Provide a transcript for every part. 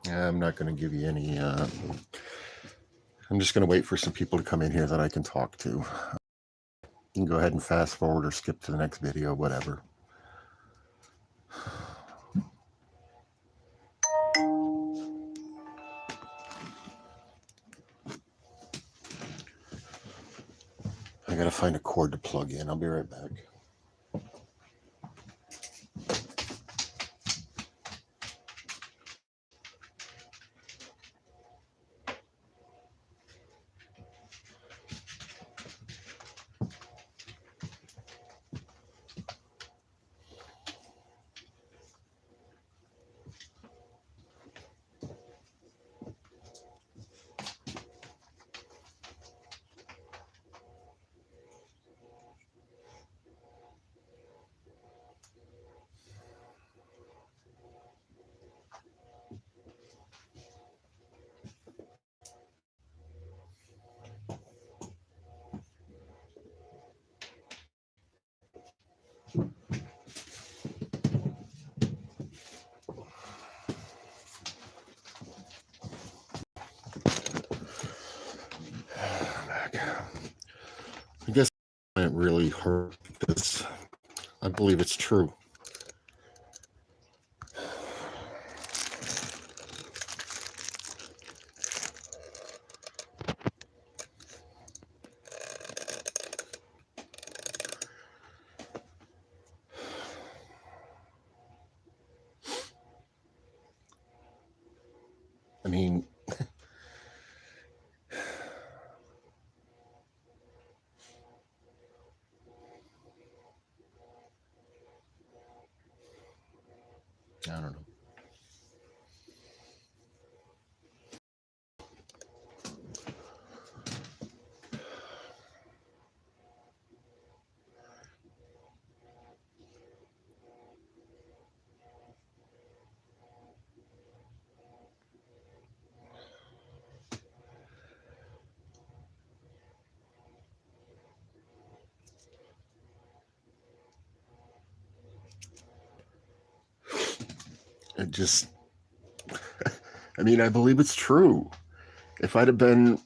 I'm not going to give you any. I'm just going to wait for some people to come in here that I can talk to. You can go ahead and fast forward or skip to the next video, whatever. I got to find a cord to plug in. I'll be right back. I guess I can't really hurt this. I believe it's true. I mean, I don't know. It just, I mean, I believe it's true. If I'd have been,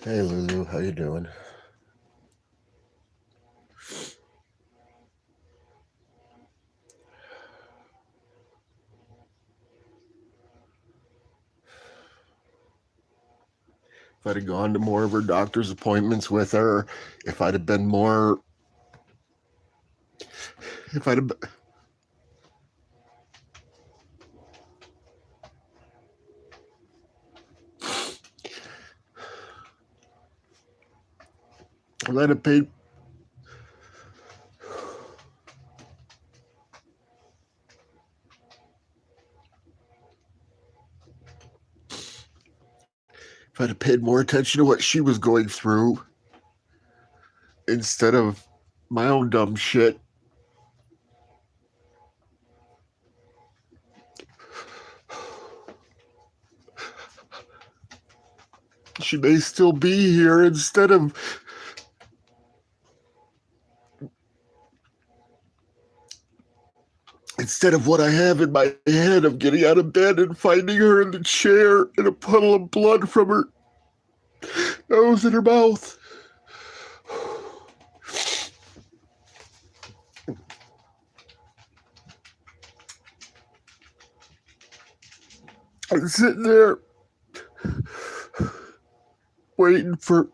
hey Lulu, how you doing? If I'd have gone to more of her doctor's appointments with her, if I'd have been more, if I'd have, if I'd have paid, if I'd have paid more attention to what she was going through instead of my own dumb shit, she may still be here instead of what I have in my head of getting out of bed and finding her in the chair in a puddle of blood from her nose and her mouth. I'm sitting there waiting for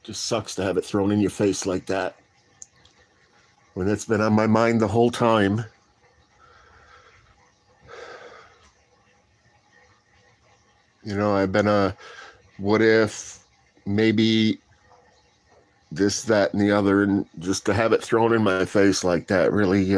Just sucks to have it thrown in your face like that when it's been on my mind the whole time. You know, I've been what if, maybe this, that, and the other, and just to have it thrown in my face like that really,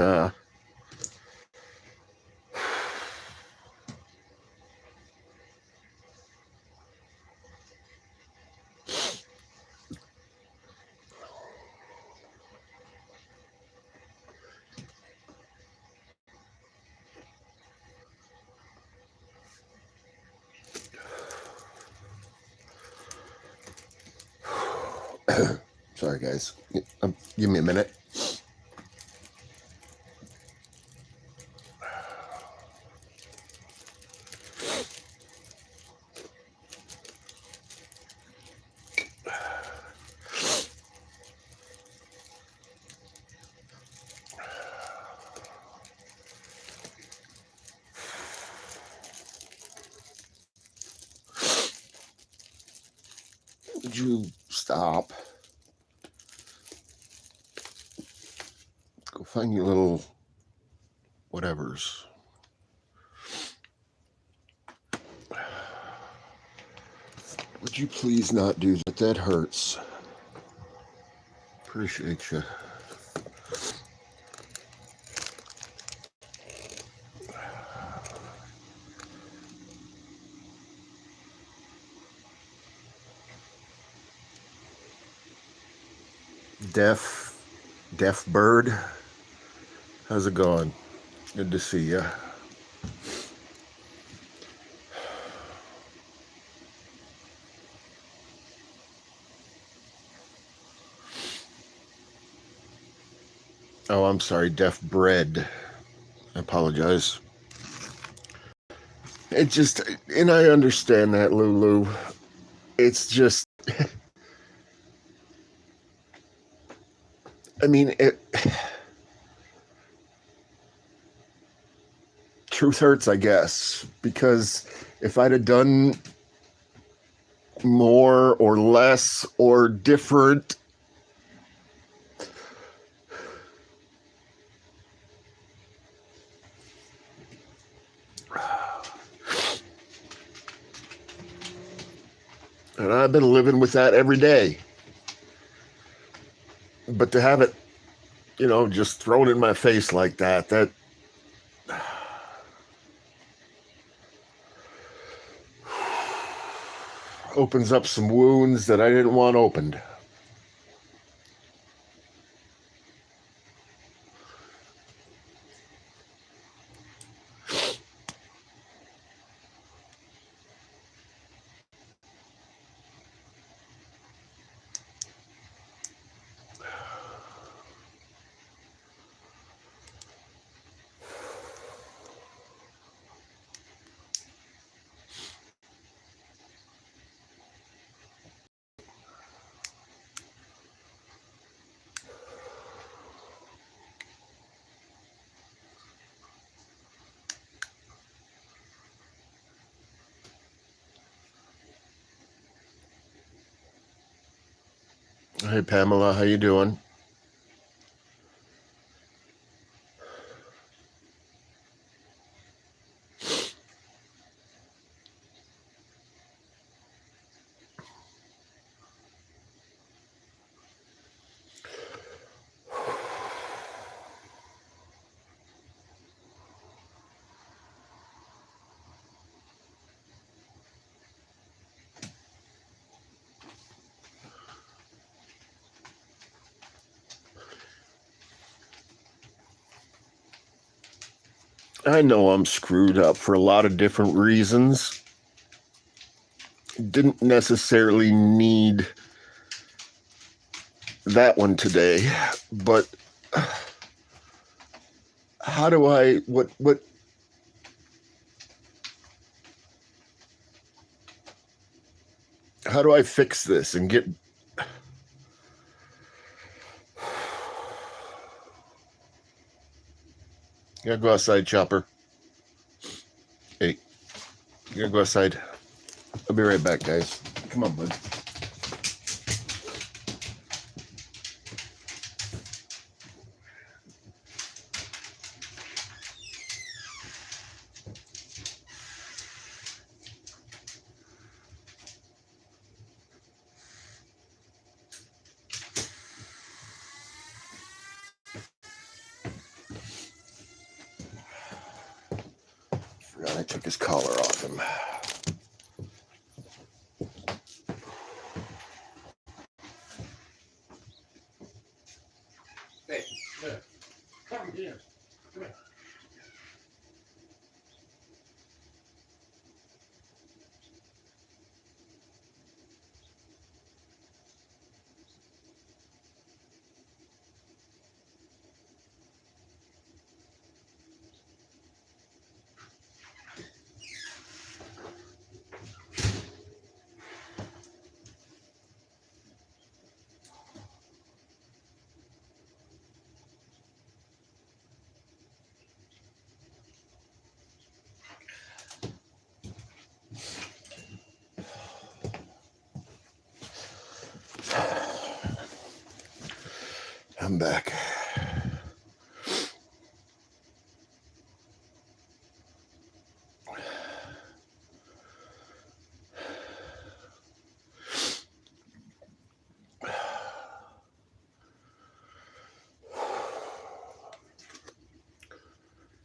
sorry guys, give me a minute. Would you stop? Go find your little whatevers. Would you please not do that? That hurts. Appreciate you. Deaf bird, how's it going? Good to see you. Oh, I'm sorry, deaf bread. I apologize. It just, and I understand that, Lulu. It's just, I mean, truth hurts, I guess, because if I'd have done more or less or different, and I've been living with that every day. But to have it, you know, just thrown in my face like that, that opens up some wounds that I didn't want opened. Hey, Pamela, how you doing? I know I'm screwed up for a lot of different reasons. Didn't necessarily need that one today, but how do I, how do I fix this and get, you gotta go outside, Chopper. Hey, you gotta go outside. I'll be right back, guys. Come on, bud. took his collar off him. Hey, come here. Come here. I'm back.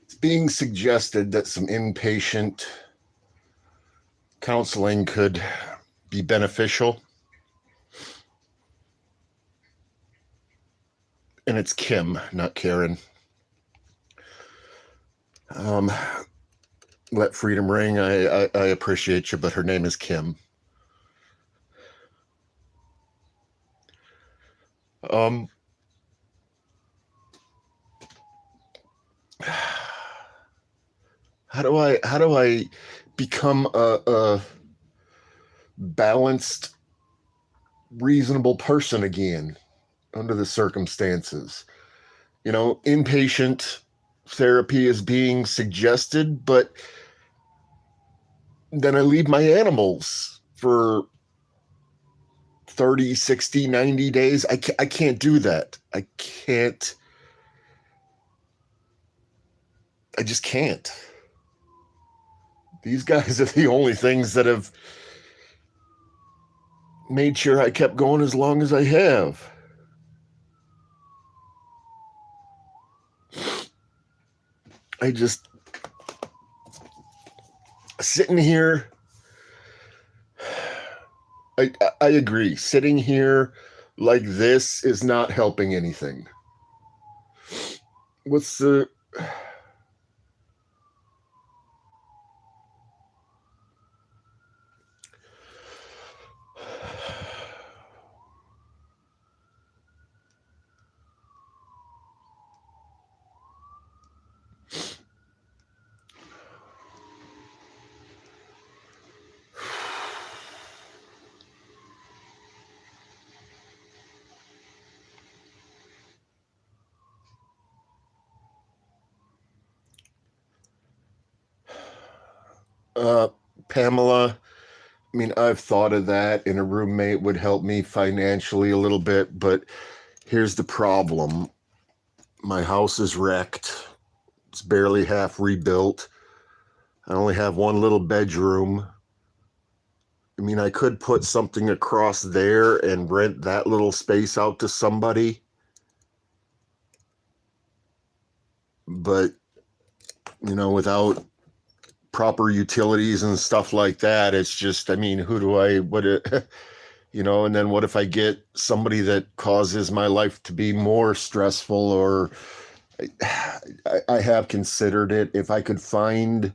It's being suggested that some inpatient counseling could be beneficial. And it's Kim, not Karen. Let freedom ring. I appreciate you, but her name is Kim. How do I become a balanced, reasonable person again under the circumstances? You know, inpatient therapy is being suggested, but then I leave my animals for 30, 60, 90 days. I can't do that. I just can't. These guys are the only things that have made sure I kept going as long as I have. I just sitting here. I agree. Sitting here like this is not helping anything. What's the... Pamela, I mean, I've thought of that, and a roommate would help me financially a little bit, but here's the problem. My house is wrecked. It's barely half rebuilt. I only have one little bedroom. I mean, I could put something across there and rent that little space out to somebody. But, you know, without proper utilities and stuff like that, it's just, I mean, you know, and then what if I get somebody that causes my life to be more stressful? Or I have considered it. If I could find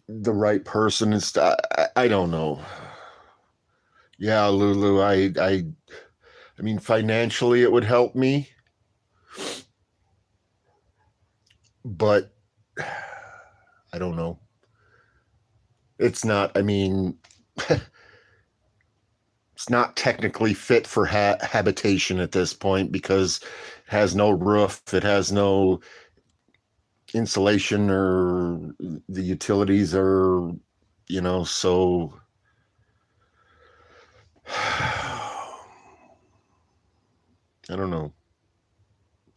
the right person and stuff, I don't know. Yeah, Lulu, I mean, financially it would help me, but I don't know. It's not, I mean, it's not technically fit for habitation at this point because it has no roof, it has no insulation, or the utilities are, you know, so I don't know.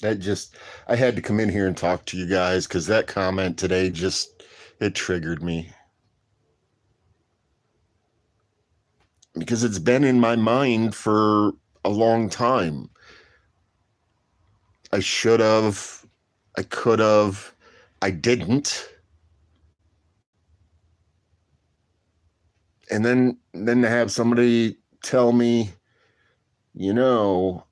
I had to come in here and talk to you guys because that comment today it triggered me. Because it's been in my mind for a long time. I should have, I could have, I didn't. And then to have somebody tell me, you know,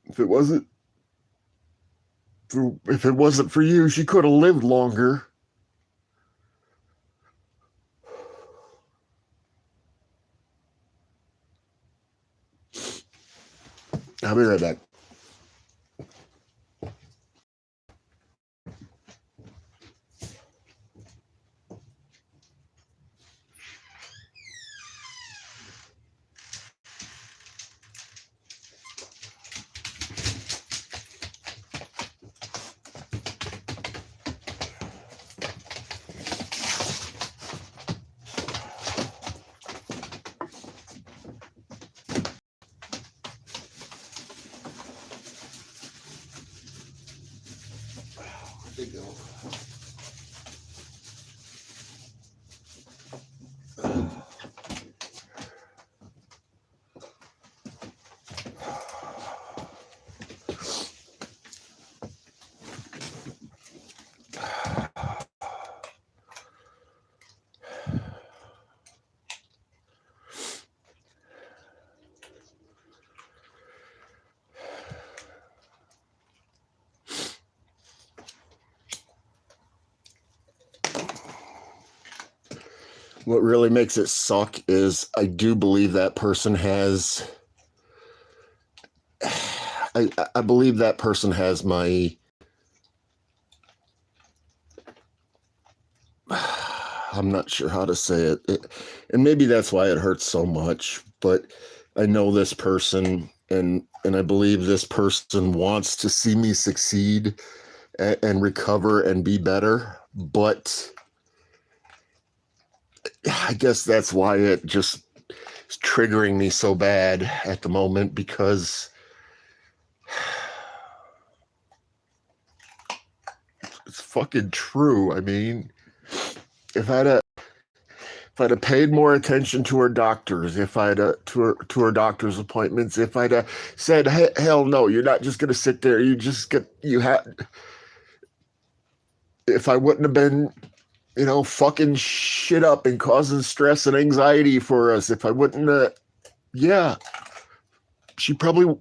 if it wasn't for you, she could have lived longer. I'll be right back. There you go. What really makes it suck is I do believe that person has. I believe that person has my. I'm not sure how to say it. And maybe that's why it hurts so much. But I know this person, and I believe this person wants to see me succeed and recover and be better. But I guess that's why it just is triggering me so bad at the moment, because it's fucking true. I mean, if I'd have paid more attention to her doctors, if I'd to her doctor's appointments, if I'd said, hey, hell no, you're not just gonna sit there. If I wouldn't have been, fucking shit up and causing stress and anxiety for us, if I wouldn't, yeah, she probably.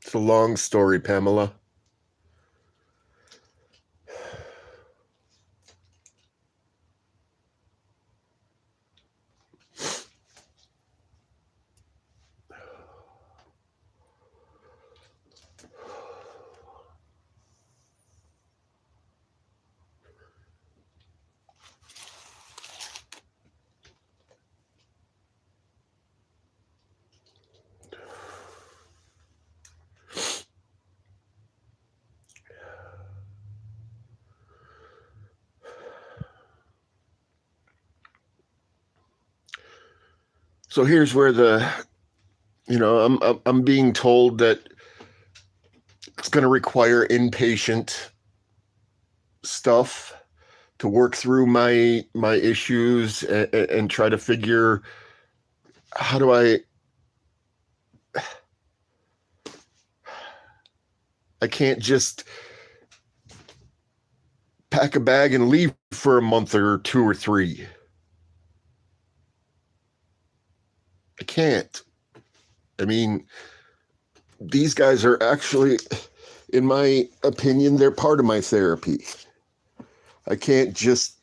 It's a long story, Pamela. So here's where I'm being told that it's going to require inpatient stuff to work through my issues and try to figure how do I can't just pack a bag and leave for a month or 2 or 3. I can't. I mean, these guys are actually, in my opinion, they're part of my therapy. I can't just.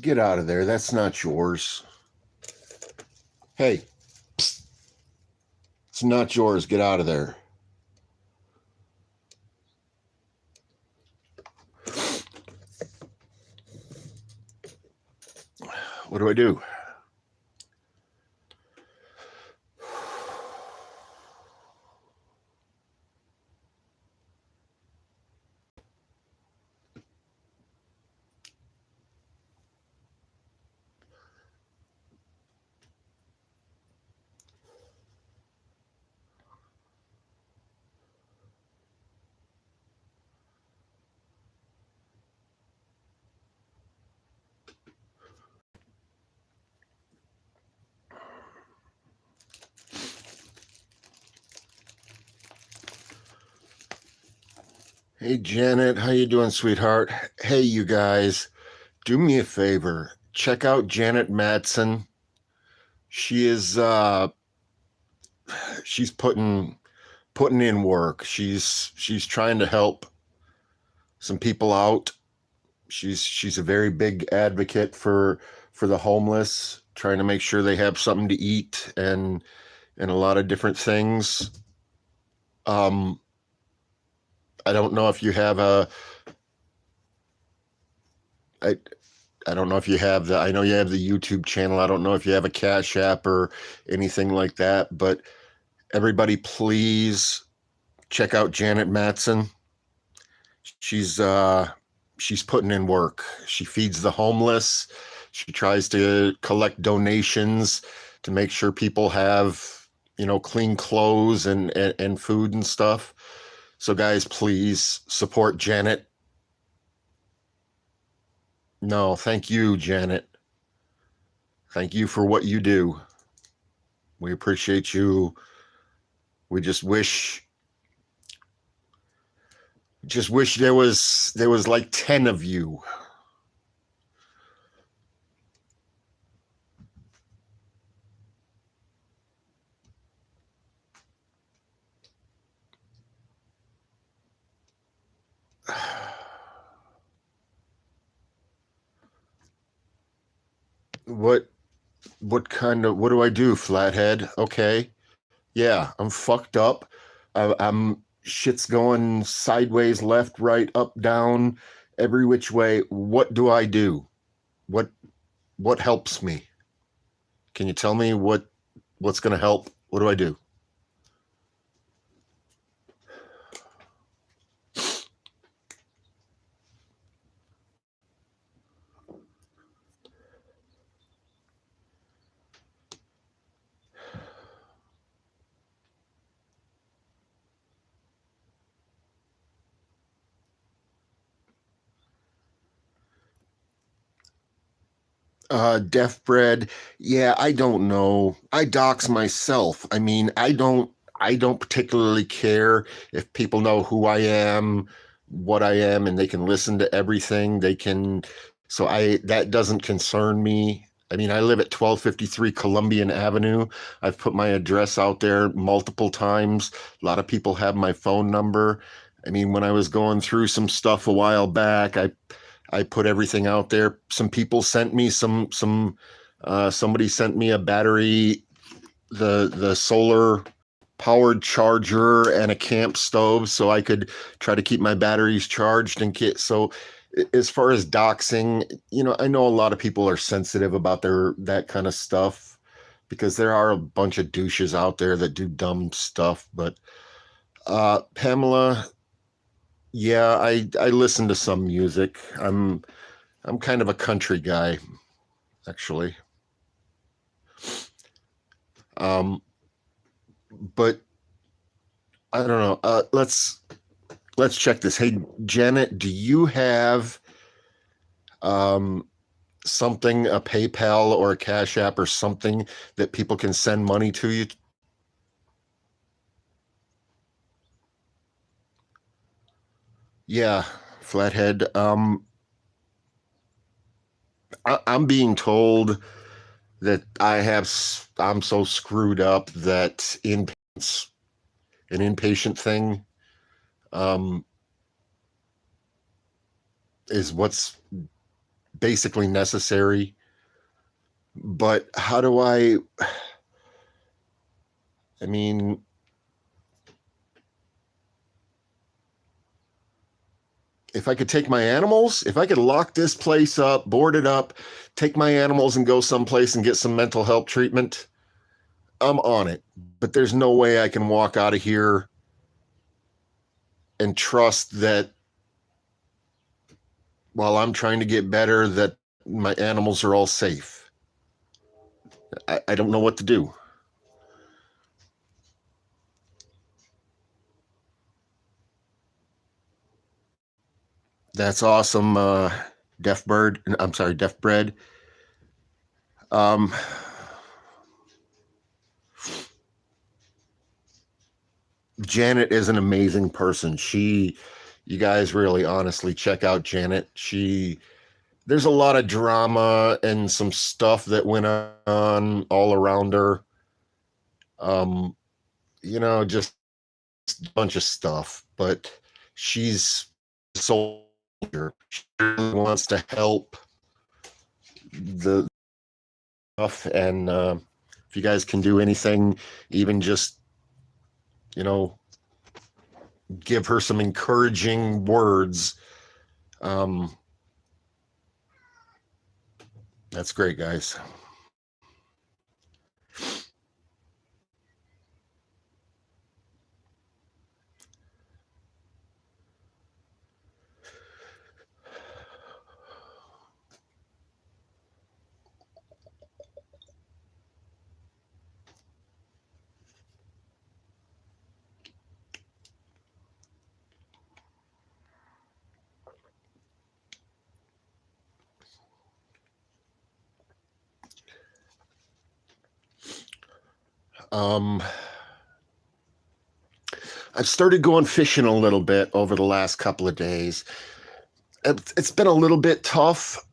Get out of there. That's not yours. Hey, psst, it's not yours. Get out of there. What do I do? Hey, Janet, how you doing, sweetheart? Hey, you guys, do me a favor. Check out Janet Madsen. She is she's putting in work. She's trying to help some people out. She's a very big advocate for the homeless, trying to make sure they have something to eat and a lot of different things. Um, I don't know if you have I I don't know if you have I know you have the YouTube channel. I don't know if you have a Cash App or anything like that, but everybody please check out Janet Matson. She's she's putting in work. She feeds the homeless. She tries to collect donations to make sure people have, clean clothes and food and stuff. So guys, please support Janet. No, thank you, Janet. Thank you for what you do. We appreciate you. We just wish there was like 10 of you. What what do I do, Flathead? Okay. Yeah, I'm fucked up. I'm shit's going sideways, left, right, up, down, every which way. What do I do? What what helps me? Can you tell me what's going to help? What do I do? Deaf bread. Yeah, I don't know. I dox myself. I mean, I don't particularly care if people know who I am, what I am, and they can listen to everything. They can, so I that doesn't concern me. I mean, I live at 1253 Columbian Avenue. I've put my address out there multiple times. A lot of people have my phone number. I mean, when I was going through some stuff a while back, I put everything out there. Some people sent me somebody sent me a battery, the solar powered charger and a camp stove so I could try to keep my batteries charged and get so as far as doxing, I know a lot of people are sensitive about their that kind of stuff because there are a bunch of douches out there that do dumb stuff, but Pamela, yeah, I listen to some music. I'm kind of a country guy, actually. Um, but I don't know. Let's check this. Hey, Janet, do you have um something, a PayPal or a Cash App or something that people can send money to you? Yeah, Flathead. I'm being told that I'm so screwed up that an inpatient thing um is what's basically necessary. But how do I mean, if I could take my animals, if I could lock this place up, board it up, take my animals and go someplace and get some mental health treatment, I'm on it. But there's no way I can walk out of here and trust that while I'm trying to get better, that my animals are all safe. I don't know what to do. That's awesome, Deaf Bird. I'm sorry, Deaf Bread. Um, Janet is an amazing person. You guys really honestly check out Janet. There's a lot of drama and some stuff that went on all around her. Um, just a bunch of stuff, but she's a soldier. She really wants to help the stuff. And if you guys can do anything, even just, you know, give her some encouraging words. That's great, guys. I've started going fishing a little bit over the last couple of days. It's been a little bit tough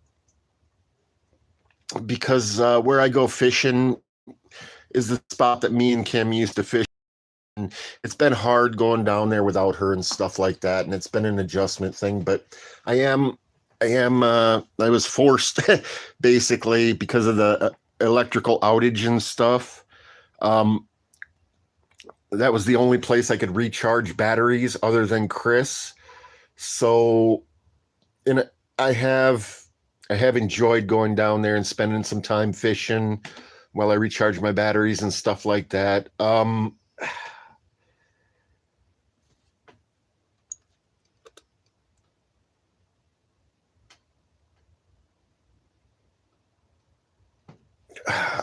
because where I go fishing is the spot that me and Kim used to fish. And it's been hard going down there without her and stuff like that, and it's been an adjustment thing. But I was forced basically because of the electrical outage and stuff. That was the only place I could recharge batteries other than Chris. So, and I have enjoyed going down there and spending some time fishing while I recharge my batteries and stuff like that.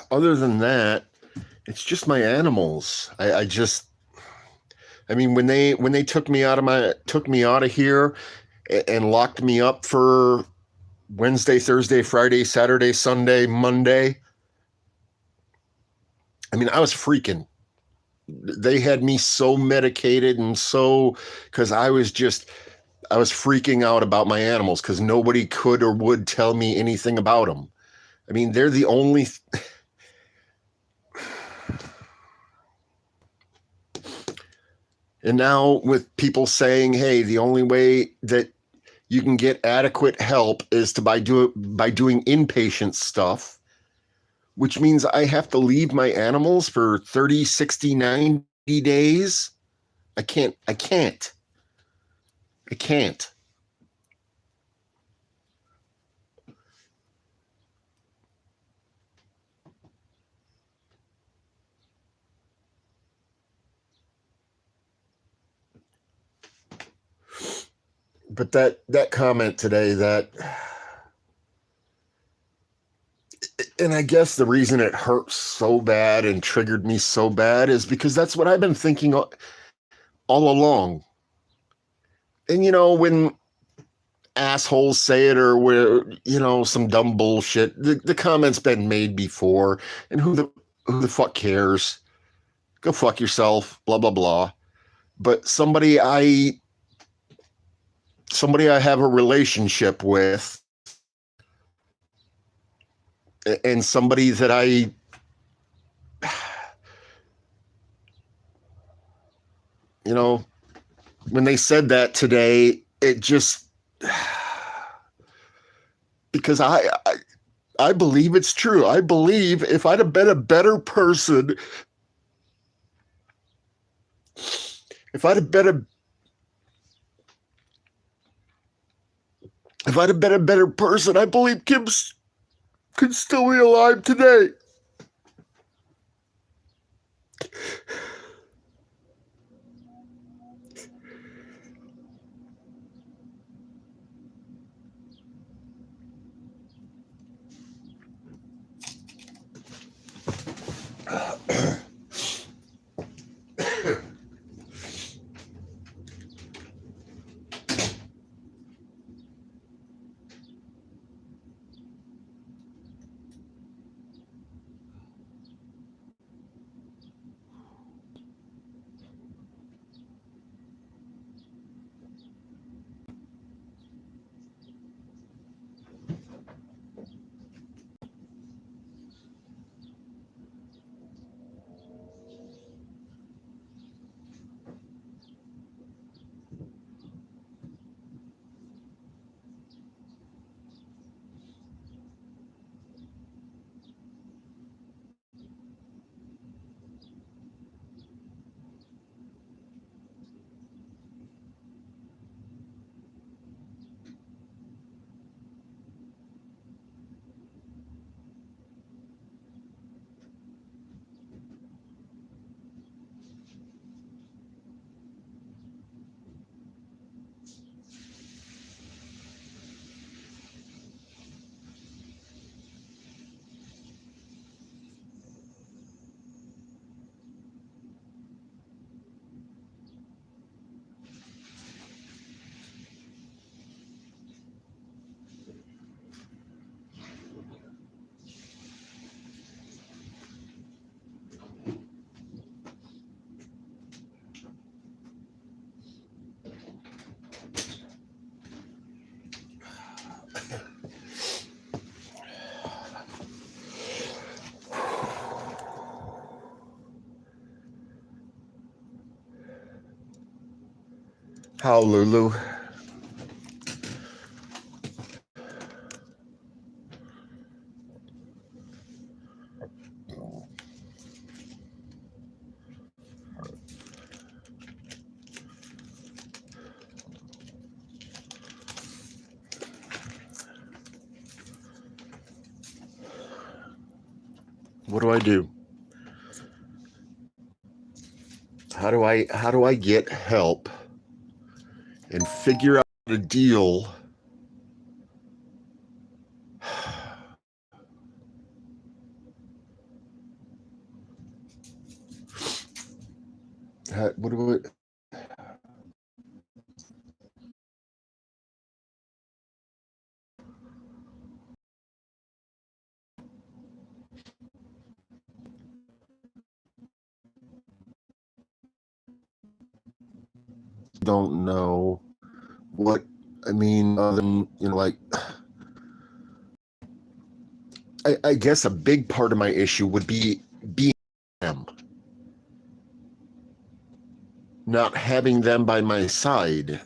Other than that, it's just my animals. I mean, when they took me out of here and locked me up for Wednesday, Thursday, Friday, Saturday, Sunday, Monday. I mean, I was freaking. They had me so medicated and so, because I was freaking out about my animals because nobody could or would tell me anything about them. I mean, they're the only. And now with people saying, hey, the only way that you can get adequate help is by doing inpatient stuff, which means I have to leave my animals for 30, 60, 90 days. I can't. But that comment today, and I guess the reason it hurt so bad and triggered me so bad is because that's what I've been thinking all along. And when assholes say it, or where some dumb bullshit, the comment's been made before, and who the fuck cares? Go fuck yourself, blah blah blah. But somebody I have a relationship with, and somebody that when they said that today, it just because I believe it's true. I believe if I'd have been a better person, if I'd have been a if I'd have been a better person, I believe Kim could still be alive today. How, Lulu? What do I do? How do I get help and figure out a deal? What do I don't know what I mean other than, like I guess a big part of my issue would be being them, not having them by my side.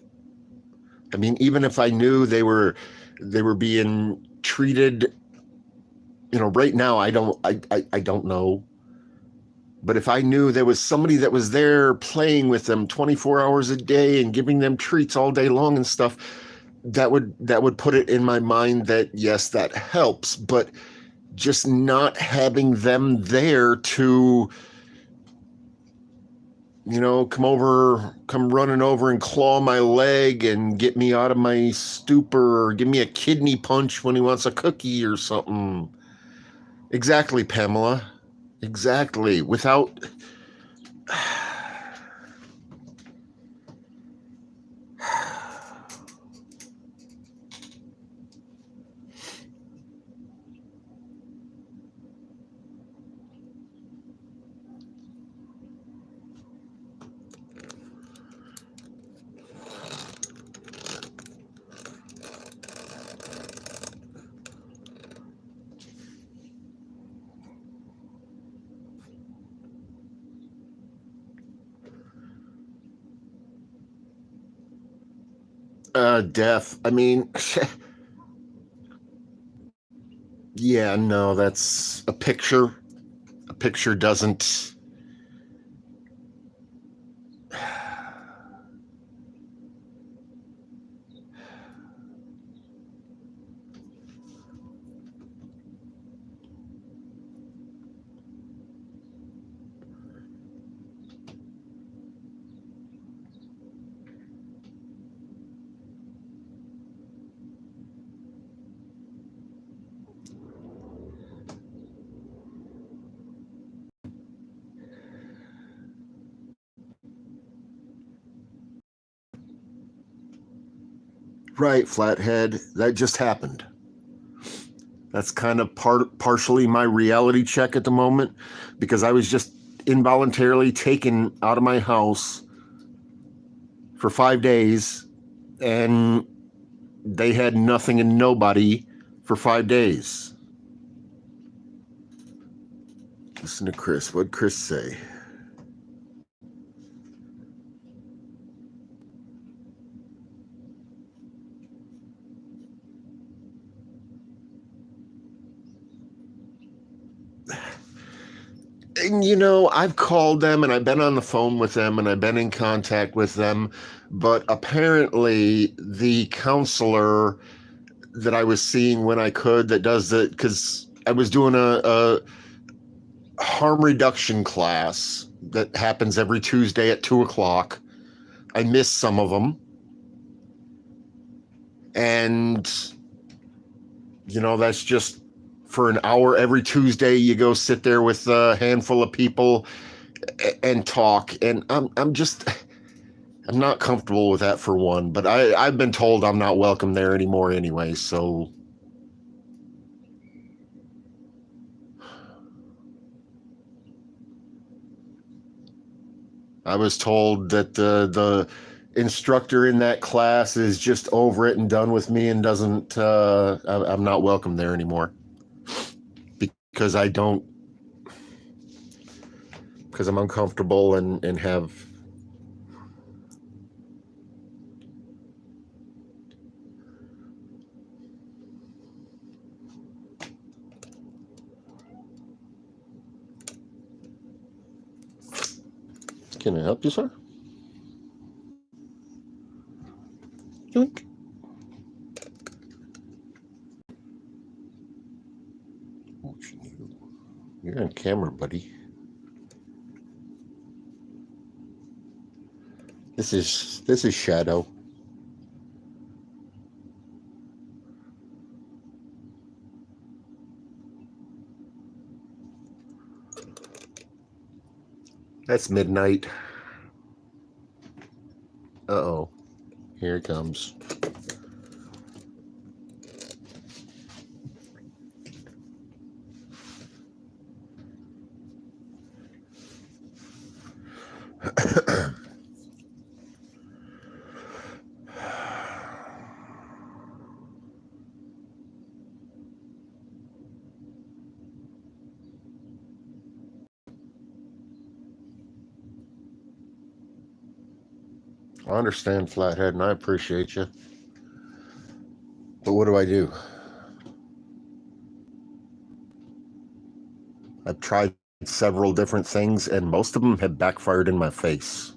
I mean, even if I knew they were being treated, right now I don't know. But if I knew there was somebody that was there playing with them 24 hours a day and giving them treats all day long and stuff, that would put it in my mind that yes, that helps, but just not having them there to come running over and claw my leg and get me out of my stupor or give me a kidney punch when he wants a cookie or something. Exactly, Pamela. Exactly. Without death. I mean, Yeah, no, that's a picture. A picture doesn't. Right, Flathead. That just happened. That's kind of partially my reality check at the moment because I was just involuntarily taken out of my house for 5 days and they had nothing and nobody for 5 days. Listen to Chris. What'd Chris say? And I've called them and I've been on the phone with them and I've been in contact with them, but apparently the counselor that I was seeing when I could that does it, because I was doing a harm reduction class that happens every Tuesday at 2 o'clock. I missed some of them. And, that's just for an hour every Tuesday. You go sit there with a handful of people and talk. And I'm not comfortable with that for one, but I've been told I'm not welcome there anymore anyway. So I was told that the instructor in that class is just over it and done with me and doesn't. I'm not welcome there anymore because because I'm uncomfortable and have. Can I help you, sir? Yoink. You're on camera, buddy. This is Shadow. That's midnight. Uh-oh. Here it comes. I understand, Flathead, and I appreciate you. But what do I do? I've tried several different things, and most of them have backfired in my face.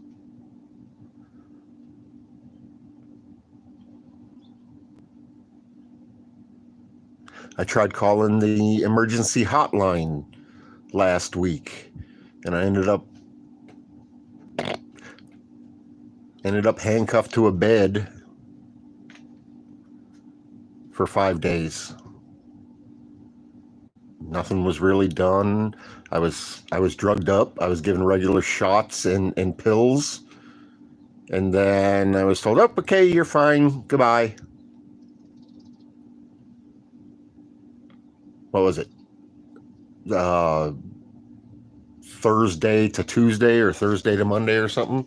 I tried calling the emergency hotline last week, and I ended up handcuffed to a bed for 5 days. Nothing was really done. I was drugged up. I was given regular shots and pills. And then I was told, "Oh, okay, you're fine. Goodbye." What was it? Uh, Thursday to Tuesday or Thursday to Monday or something.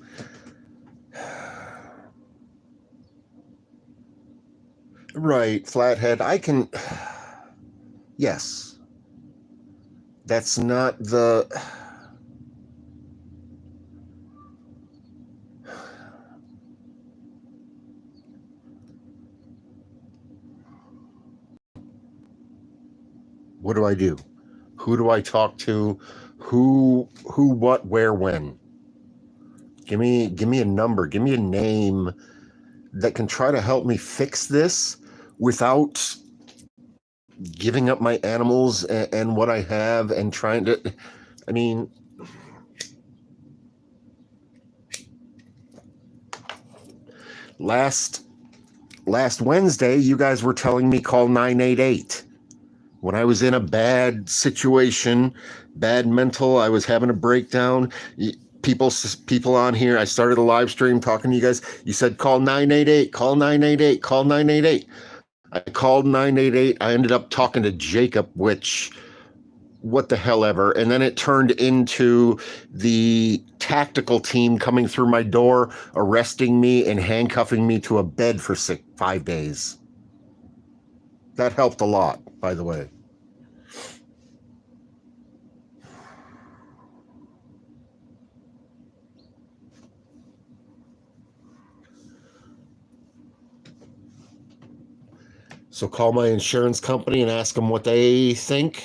Right, Flathead. I can. Yes. That's not the. What do I do? Who do I talk to? Who, what, where, when? Give me a number. Give me a name that can try to help me fix this without giving up my animals and what I have and trying to, I mean, last Wednesday, you guys were telling me call 988. When I was in a bad situation, bad mental, I was having a breakdown. People on here, I started a live stream talking to you guys. You said call 988, call 988, call 988. I called 988. I ended up talking to Jacob, which, what the hell ever. And then it turned into the tactical team coming through my door, arresting me and handcuffing me to a bed for 5 days. That helped a lot, by the way. So call my insurance company and ask them what they think.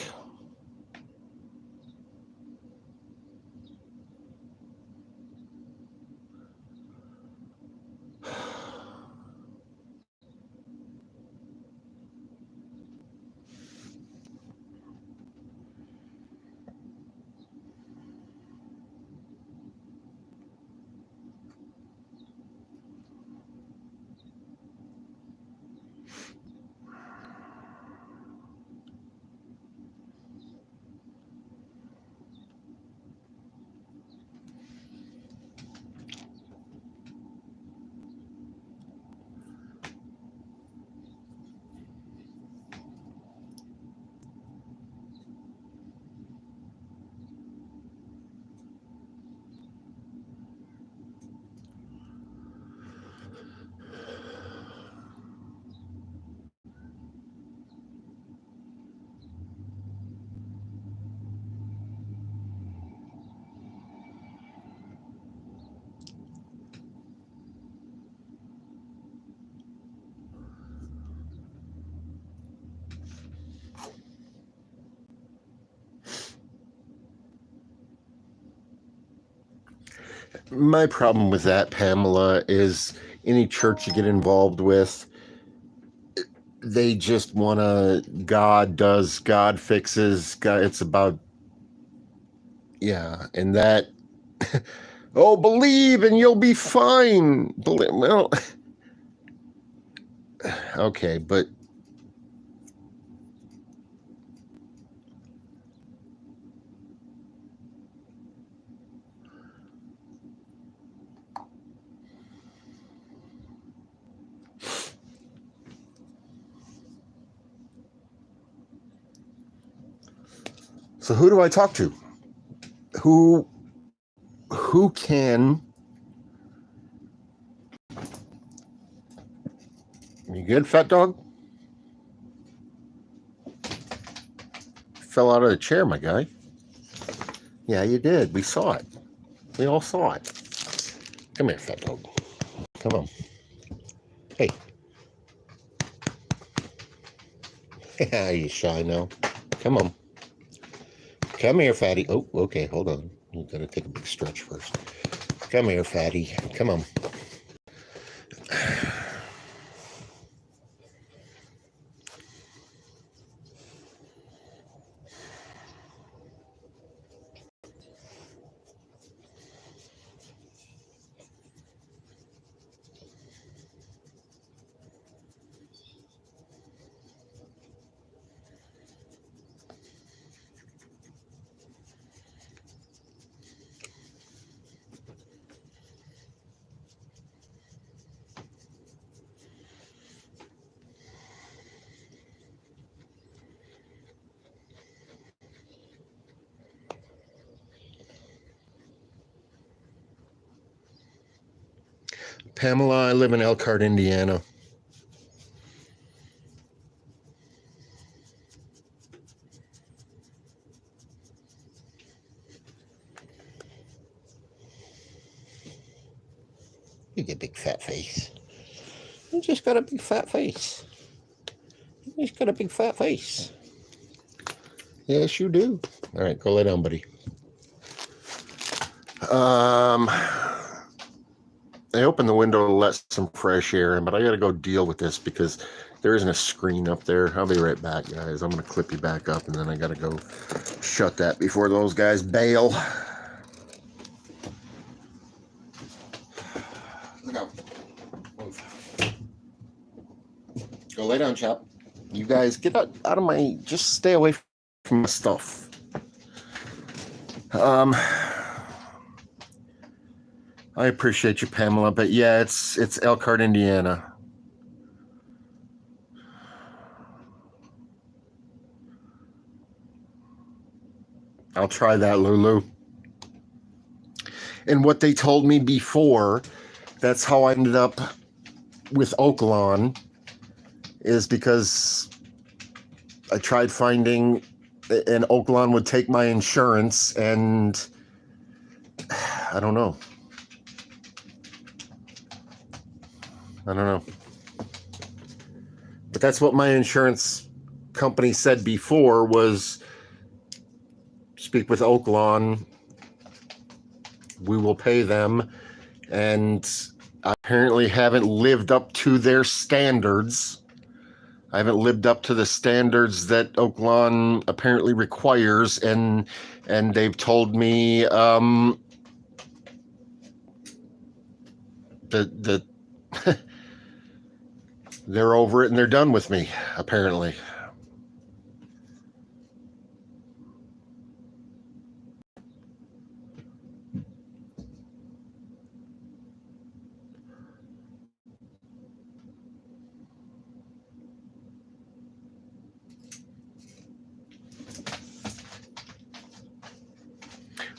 My problem with that, Pamela, is any church you get involved with, they just want to, God does, God fixes, God, it's about, yeah, and that, oh, believe and you'll be fine. Well, okay, but so who do I talk to? Who can? You good, fat dog? Fell out of the chair, my guy. Yeah, you did. We saw it. We all saw it. Come here, fat dog. Come on. Hey. Are you shy now? Come on. Come here, fatty. Oh, okay, hold on. You gotta take a big stretch first. Come here, fatty. Come on. Pamela, I live in Elkhart, Indiana. You get a big fat face. You just got a big fat face. You just got a big fat face. Yes, you do. All right, go lay down, buddy. I opened the window to let some fresh air in, but I got to go deal with this because there isn't a screen up there. I'll be right back, guys. I'm going to clip you back up, and then I got to go shut that before those guys bail. Look out. Move. Go lay down, Chop. You guys get out of my... Just stay away from my stuff. I appreciate you, Pamela, but yeah, it's Elkhart, Indiana. I'll try that, Lulu. And what they told me before, that's how I ended up with Oaklawn, is because I tried finding, and Oaklawn would take my insurance, and I don't know. But that's what my insurance company said before, was speak with Oaklawn, we will pay them, and I apparently haven't lived up to their standards. I haven't lived up to the standards that Oaklawn apparently requires, and they've told me that they're over it and they're done with me, apparently.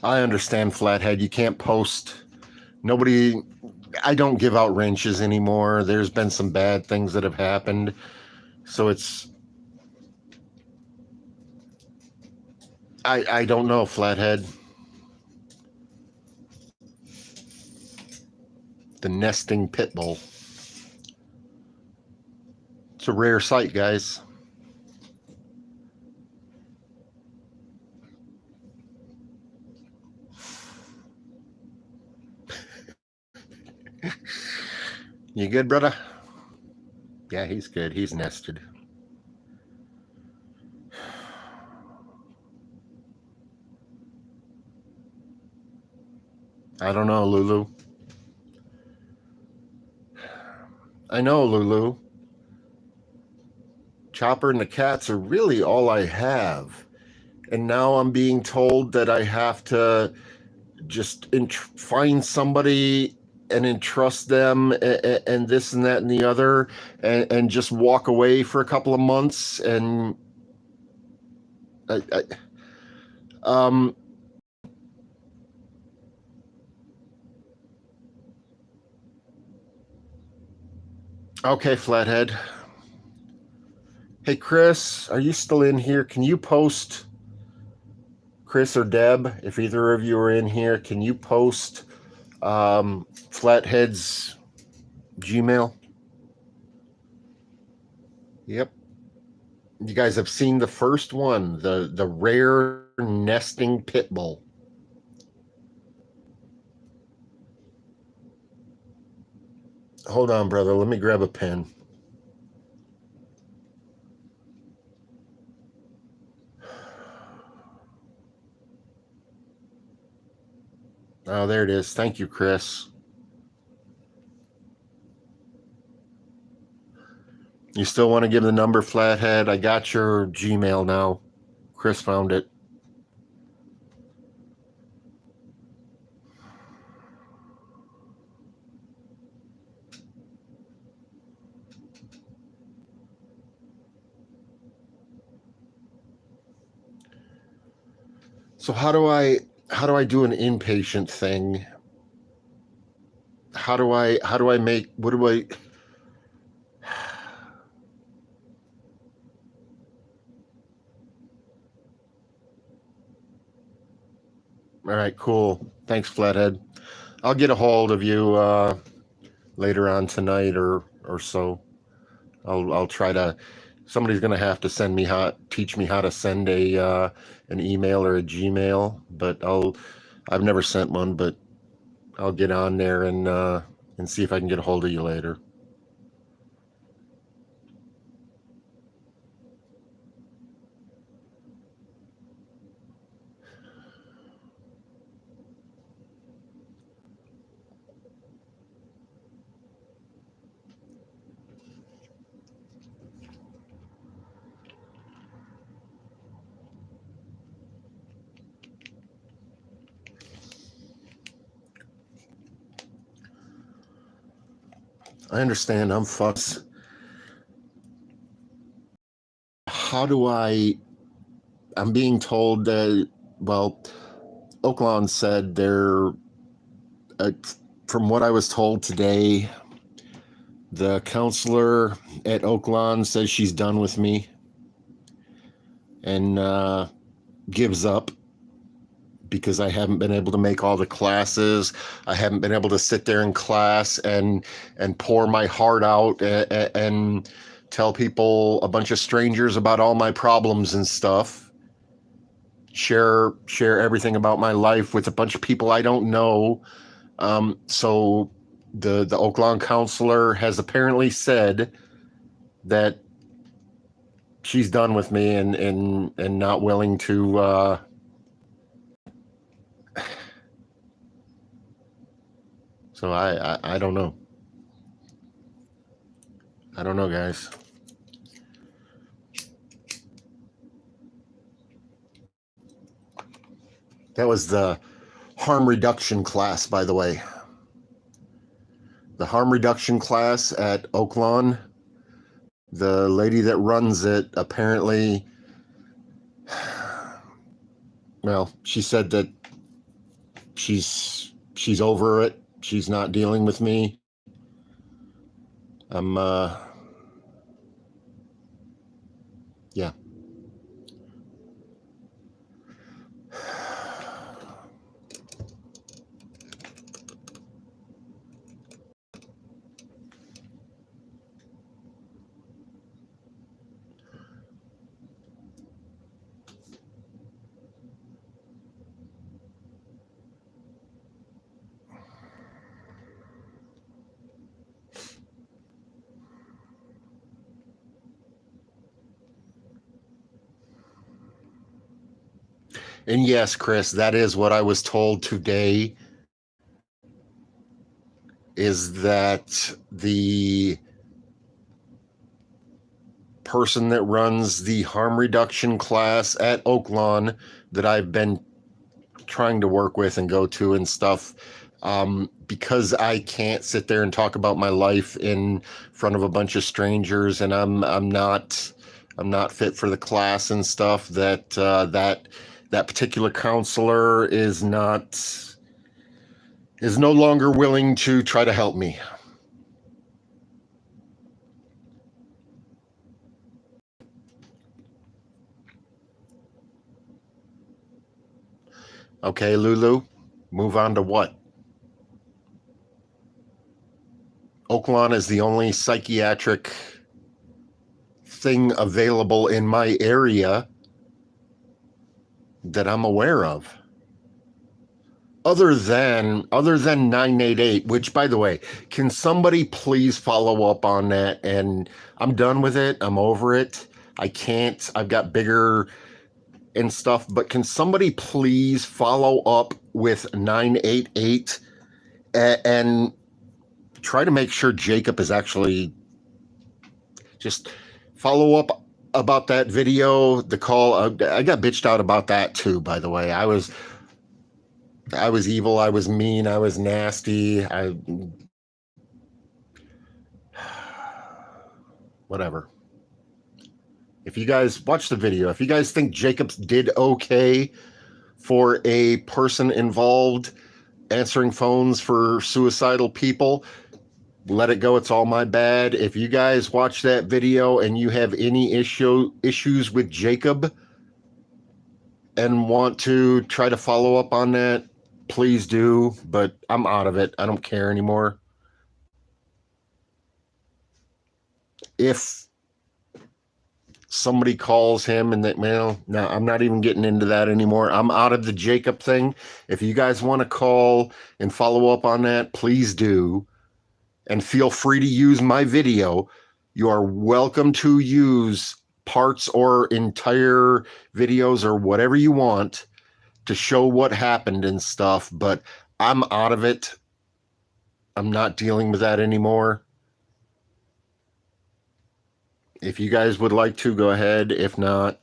I understand, Flathead. You can't post. Nobody... I don't give out wrenches anymore. There's been some bad things that have happened. So it's... I don't know, Flathead. The nesting pit bull. It's a rare sight, guys. You good, brother? Yeah, he's good. He's nested. I don't know, Lulu. I know, Lulu. Chopper and the cats are really all I have. And now I'm being told that I have to just find somebody and entrust them and this and that and the other, and just walk away for a couple of months. And okay, Flathead. Hey, Chris, are you still in here? Can you post, Chris or Deb, if either of you are in here, can you post Flathead's Gmail? Yep. You guys have seen the first one, the rare nesting pit bull. Hold on, brother. Let me grab a pen. Oh, there it is. Thank you, Chris. You still want to give the number, Flathead? I got your Gmail now. Chris found it. So how do I do an inpatient thing? How do I make, what do I... All right, cool. Thanks, Flathead. I'll get a hold of you later on tonight or so. I'll try to somebody's going to have to teach me how to send an email or a Gmail, but I've never sent one, but I'll get on there and see if I can get a hold of you later. I understand I'm fuss. How do I'm being told that, well, Oaklawn said from what I was told today, the counselor at Oaklawn says she's done with me and gives up because I haven't been able to make all the classes. I haven't been able to sit there in class and pour my heart out and tell people, a bunch of strangers, about all my problems and stuff. Share everything about my life with a bunch of people I don't know. So the Oaklawn counselor has apparently said that she's done with me and not willing to so I don't know. I don't know, guys. That was the harm reduction class, by the way. The harm reduction class at Oaklawn. The lady that runs it apparently, well, she said that she's over it. She's not dealing with me. Yeah. And yes, Chris, that is what I was told today, is that the person that runs the harm reduction class at Oaklawn that I've been trying to work with and go to and stuff, because I can't sit there and talk about my life in front of a bunch of strangers, and I'm not fit for the class and stuff, that particular counselor is no longer willing to try to help me. Okay, Lulu, move on to what? Oaklawn is the only psychiatric thing available in my area that I'm aware of. Other than 988, which, by the way, can somebody please follow up on that? And I'm done with it. I'm over it. I've got bigger and stuff, but can somebody please follow up with 988 and try to make sure Jacob is actually, just follow up about that video, the call. I got bitched out about that too, by the way. I was evil, I was mean, I was nasty, whatever. If you guys watch the video, if you guys think Jacobs did okay for a person involved answering phones for suicidal people, let it go. It's all my bad. If you guys watch that video and you have any issues with Jacob and want to try to follow up on that, please do, but I'm out of it. I don't care anymore. If somebody calls him and that, well, no, I'm not even getting into that anymore. I'm out of the Jacob thing. If you guys want to call and follow up on that, please do. And feel free to use my video. You are welcome to use parts or entire videos or whatever you want to show what happened and stuff, but I'm out of it. I'm not dealing with that anymore. If you guys would like to, go ahead. If not,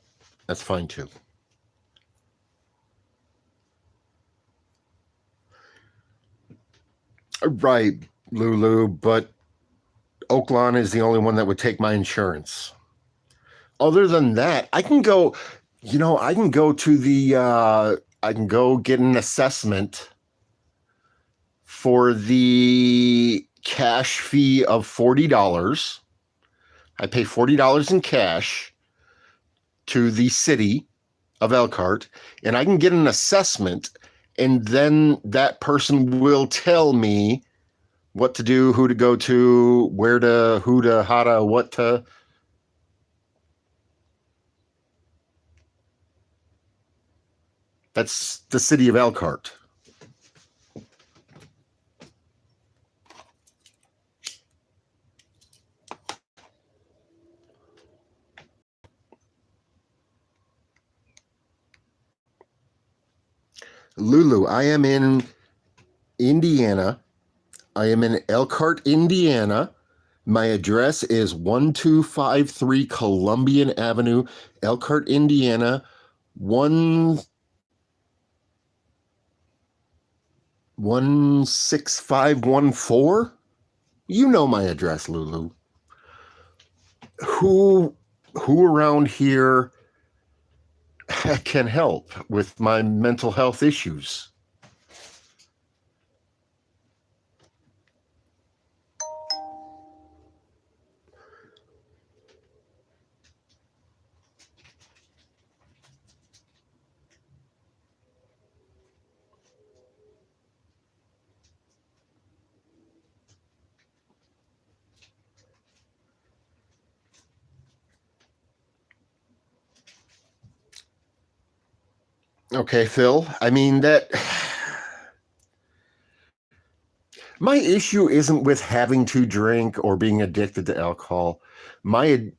that's fine too. Right, Lulu, but Oaklawn is the only one that would take my insurance. Other than that, I can go, I can go to I can go get an assessment for the cash fee of $40. I pay $40 in cash to the city of Elkhart, and I can get an assessment, and then that person will tell me what to do, who to go to, where to, who to, how to, what to. That's the city of Elkhart. Lulu, I am in Indiana. I am in Elkhart, Indiana. My address is 1253 Columbian Avenue, Elkhart, Indiana, 16514. You know my address, Lulu. Who around here can help with my mental health issues? Okay, Phil. I mean, my issue isn't with having to drink or being addicted to alcohol. My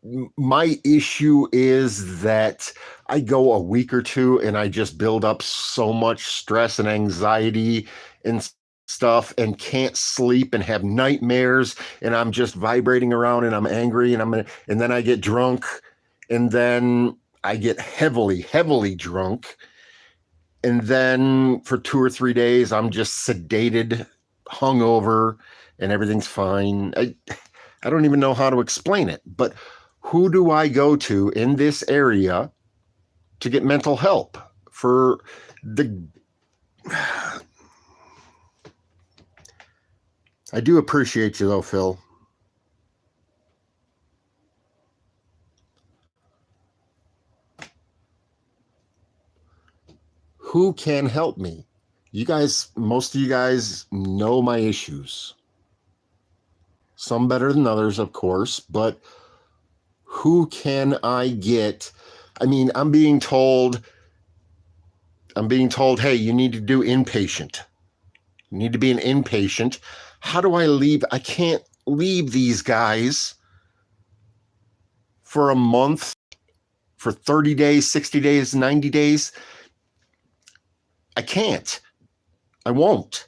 issue is that I go a week or two and I just build up so much stress and anxiety and stuff and can't sleep and have nightmares, and I'm just vibrating around and I'm angry and then I get drunk, and then I get heavily drunk. And then for 2 or 3 days, I'm just sedated, hungover, and everything's fine. I don't even know how to explain it, but who do I go to in this area to get mental help for the... I do appreciate you though, Phil. Who can help me? You guys, most of you guys know my issues. Some better than others, of course, but who can I get? I mean, I'm being told, hey, you need to do inpatient. You need to be an inpatient. How do I leave? I can't leave these guys for a month, for 30 days, 60 days, 90 days. I can't. I won't.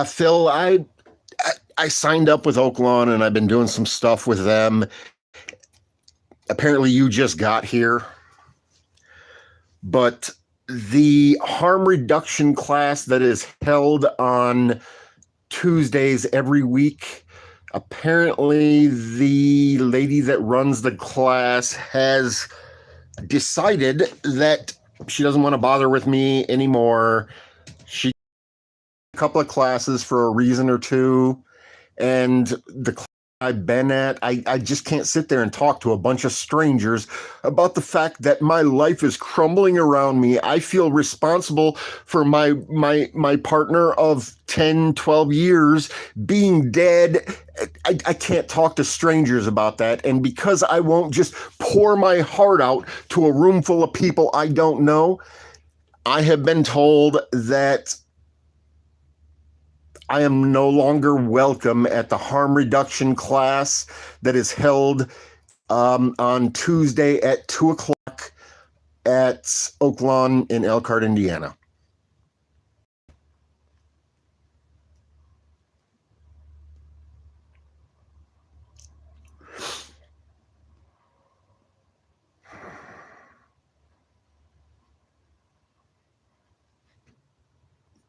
Phil, I signed up with Oaklawn and I've been doing some stuff with them. Apparently you just got here, but the harm reduction class that is held on Tuesdays every week, apparently the lady that runs the class has decided that she doesn't want to bother with me anymore. She couple of classes for a reason or two, and the class I've been at, I just can't sit there and talk to a bunch of strangers about the fact that my life is crumbling around me. I feel responsible for my partner of 10, 12 years being dead. I can't talk to strangers about that. And because I won't just pour my heart out to a room full of people I don't know, I have been told that I am no longer welcome at the harm reduction class that is held on Tuesday at 2 o'clock at Oak Lawn in Elkhart, Indiana.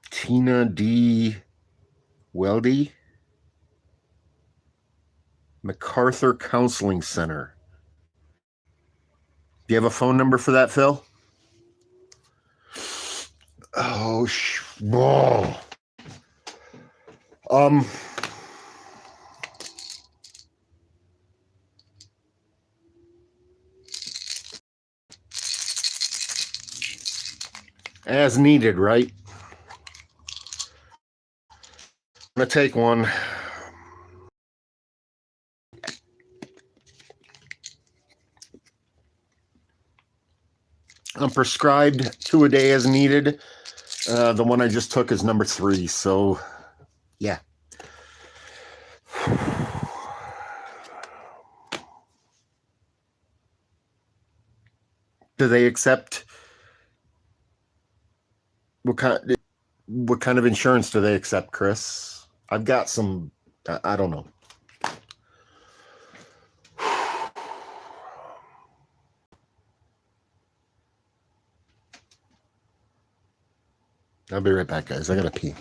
Tina D. Weldy, MacArthur Counseling Center. Do you have a phone number for that, Phil? Oh, whoa. As needed, right? I'm gonna take one. I'm prescribed 2 a day as needed. The one I just took is number 3. So, yeah. Do they accept? What kind of insurance do they accept, Chris? I've got some. I don't know. I'll be right back, guys. I gotta pee.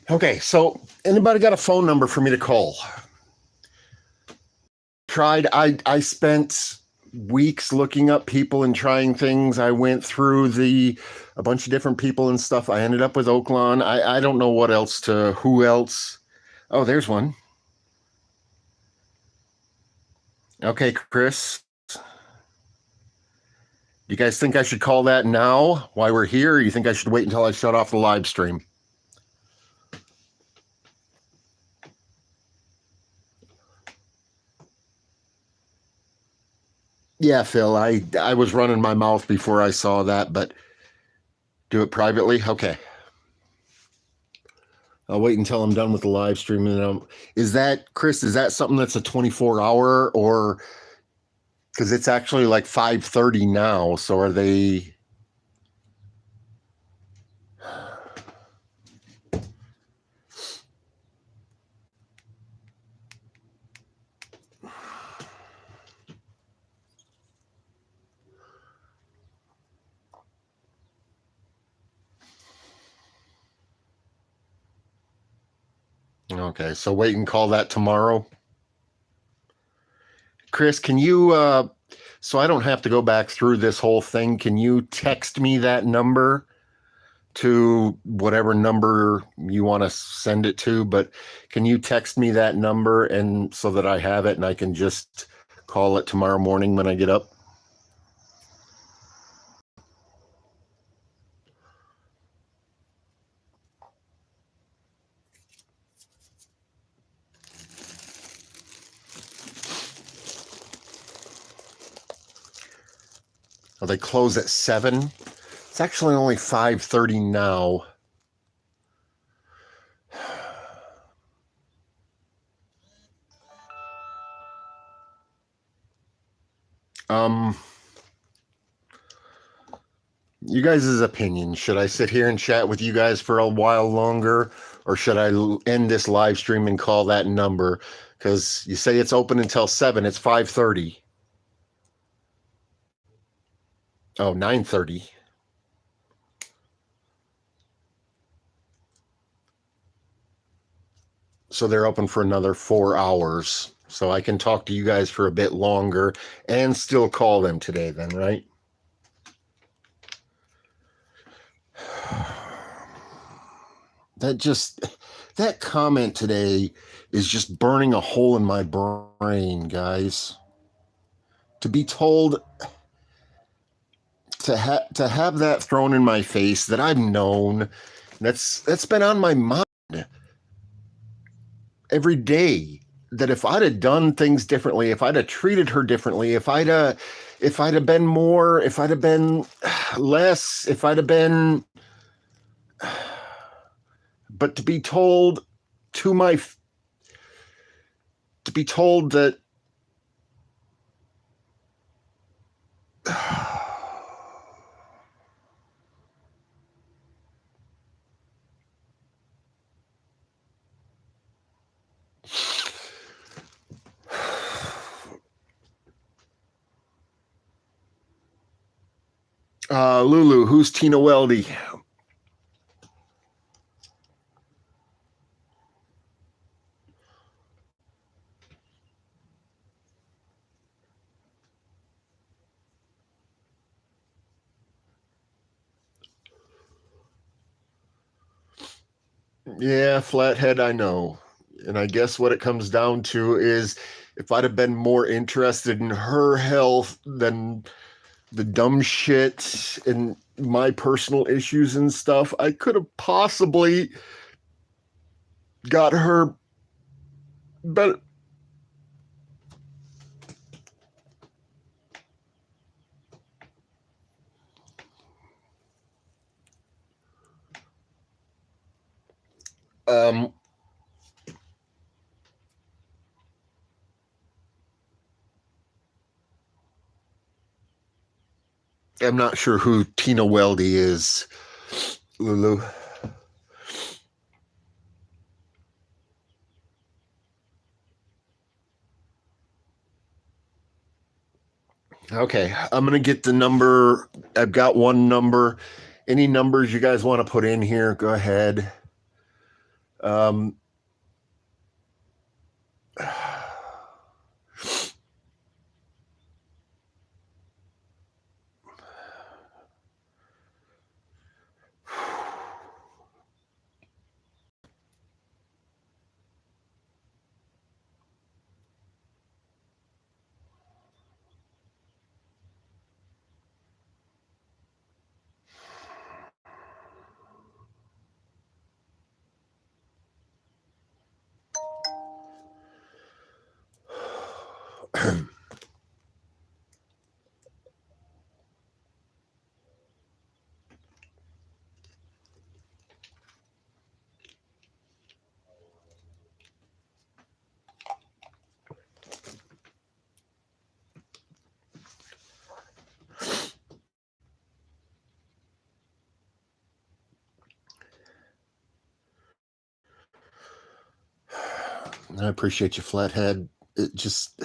Okay, so anybody got a phone number for me to call? I spent weeks looking up people and trying things. I went through a bunch of different people and stuff. I ended up with Oak Lawn. I don't know who else. Oh, there's one. Okay, Chris. You guys think I should call that now while we're here, or you think I should wait until I shut off the live stream? Yeah, Phil, I was running my mouth before I saw that, but do it privately? Okay. I'll wait until I'm done with the live stream. And is that, Chris, is that something that's a 24-hour, or because it's actually like 5:30 now, so are they? Okay, so wait and call that tomorrow. Chris, can you, so I don't have to go back through this whole thing, can you text me that number to whatever number you want to send it to? But can you text me that number and so that I have it and I can just call it tomorrow morning when I get up? Oh, they close at 7. It's actually only 5:30 now. You guys' opinion. Should I sit here and chat with you guys for a while longer, or should I end this live stream and call that number? Because you say it's open until 7. It's 5:30. Oh, 9:30. So they're open for another 4 hours. So I can talk to you guys for a bit longer and still call them today then, right? That comment today is just burning a hole in my brain, guys. To be told to have that thrown in my face that I've known, that's been on my mind every day, that if I'd have done things differently, if I'd have treated her differently, if I'd have been more, if I'd have been less, if I'd have been, but to be told that Lulu, who's Tina Weldy? Yeah, Flathead, I know. And I guess what it comes down to is if I'd have been more interested in her health than the dumb shit and my personal issues and stuff, I could have possibly got her better. Um, I'm not sure who Tina Weldy is, Lulu. Okay, I'm gonna get the number. I've got one number. Any numbers you guys want to put in here, go ahead. Um, I appreciate you, Flathead. It just.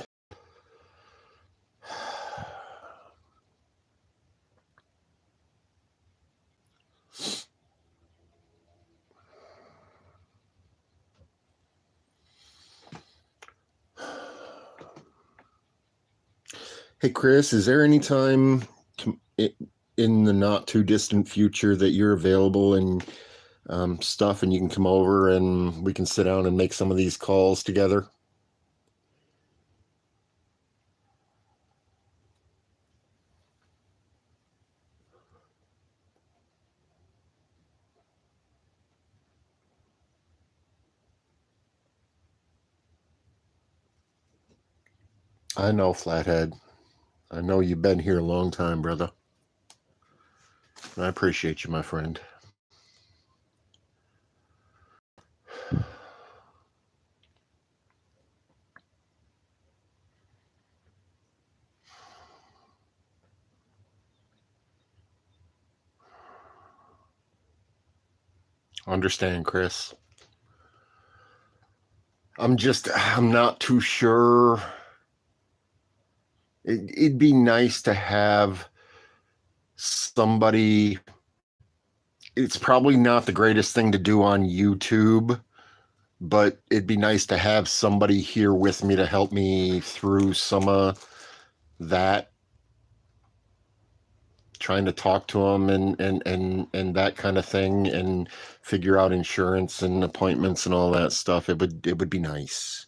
Hey, Chris, is there any time in the not too distant future that you're available and stuff and you can come over and we can sit down and make some of these calls together? I know, Flathead. I know you've been here a long time, brother. I appreciate you, my friend. Understand, Chris. I'm not too sure. It'd be nice to have somebody. It's probably not the greatest thing to do on YouTube, but it'd be nice to have somebody here with me to help me through some of that, trying to talk to them and that kind of thing, and figure out insurance and appointments and all that stuff. It would be nice.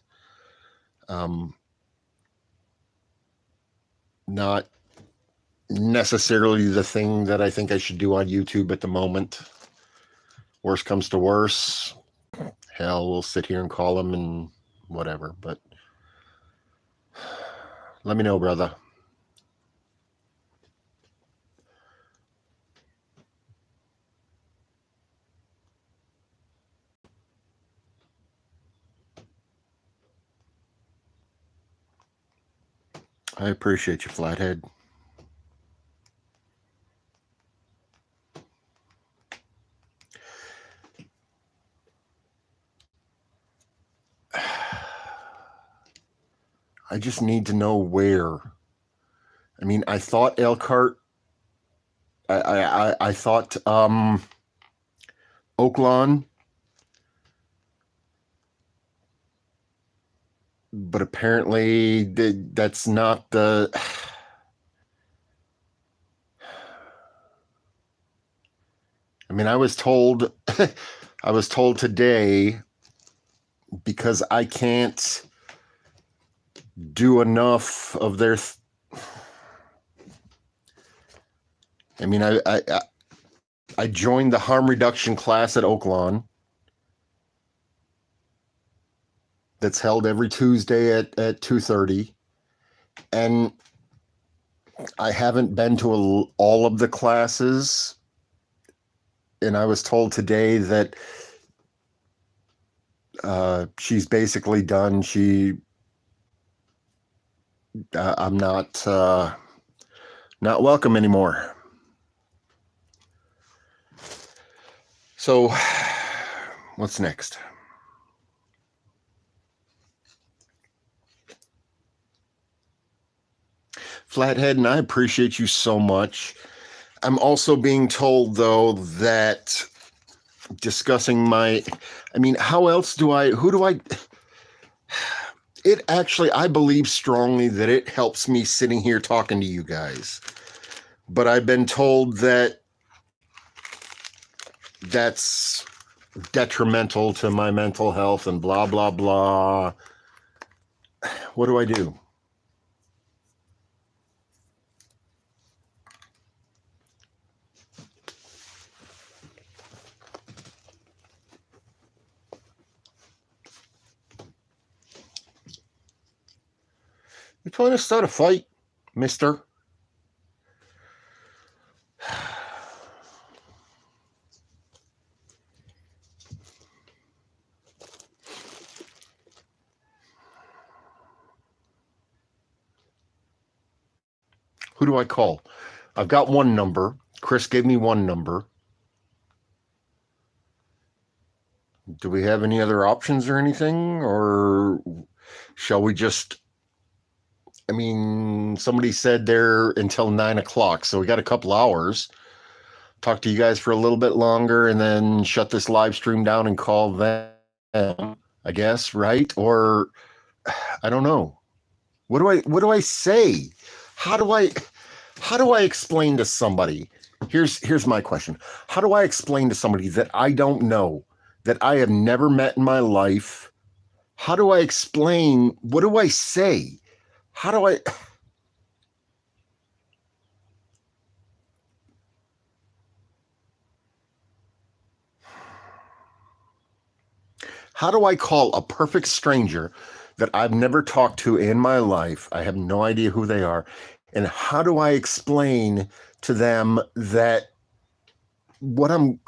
Not necessarily the thing that I think I should do on YouTube at the moment. Worst comes to worse, hell, we'll sit here and call them and whatever, but let me know, brother. I appreciate you, Flathead. I just need to know where. I mean, I thought Elkhart. I thought Oaklawn, but apparently that's not the. I mean, I was told today, because I can't do enough of their. I mean, I joined the harm reduction class at Oaklawn. That's held every Tuesday at 2:30, and I haven't been to all of the classes. And I was told today that she's basically done. I'm not welcome anymore. So, what's next? Flathead, and I appreciate you so much. I'm also being told, though, that discussing how else it actually, I believe strongly that it helps me sitting here talking to you guys. But I've been told that that's detrimental to my mental health and blah, blah, blah. What do I do? You trying to start a fight, mister? Who do I call? I've got one number. Chris gave me one number. Do we have any other options or anything? Or shall we just... I mean, somebody said they're until 9 o'clock, so we got a couple hours. Talk to you guys for a little bit longer and then shut this live stream down and call them, I guess, right? Or I don't know. What do I say? How do I explain to somebody? Here's my question. How do I explain to somebody that I don't know, that I have never met in my life? How do I explain? What do I say? How do I... How do I call a perfect stranger that I've never talked to in my life? I have no idea who they are. And how do I explain to them that what I'm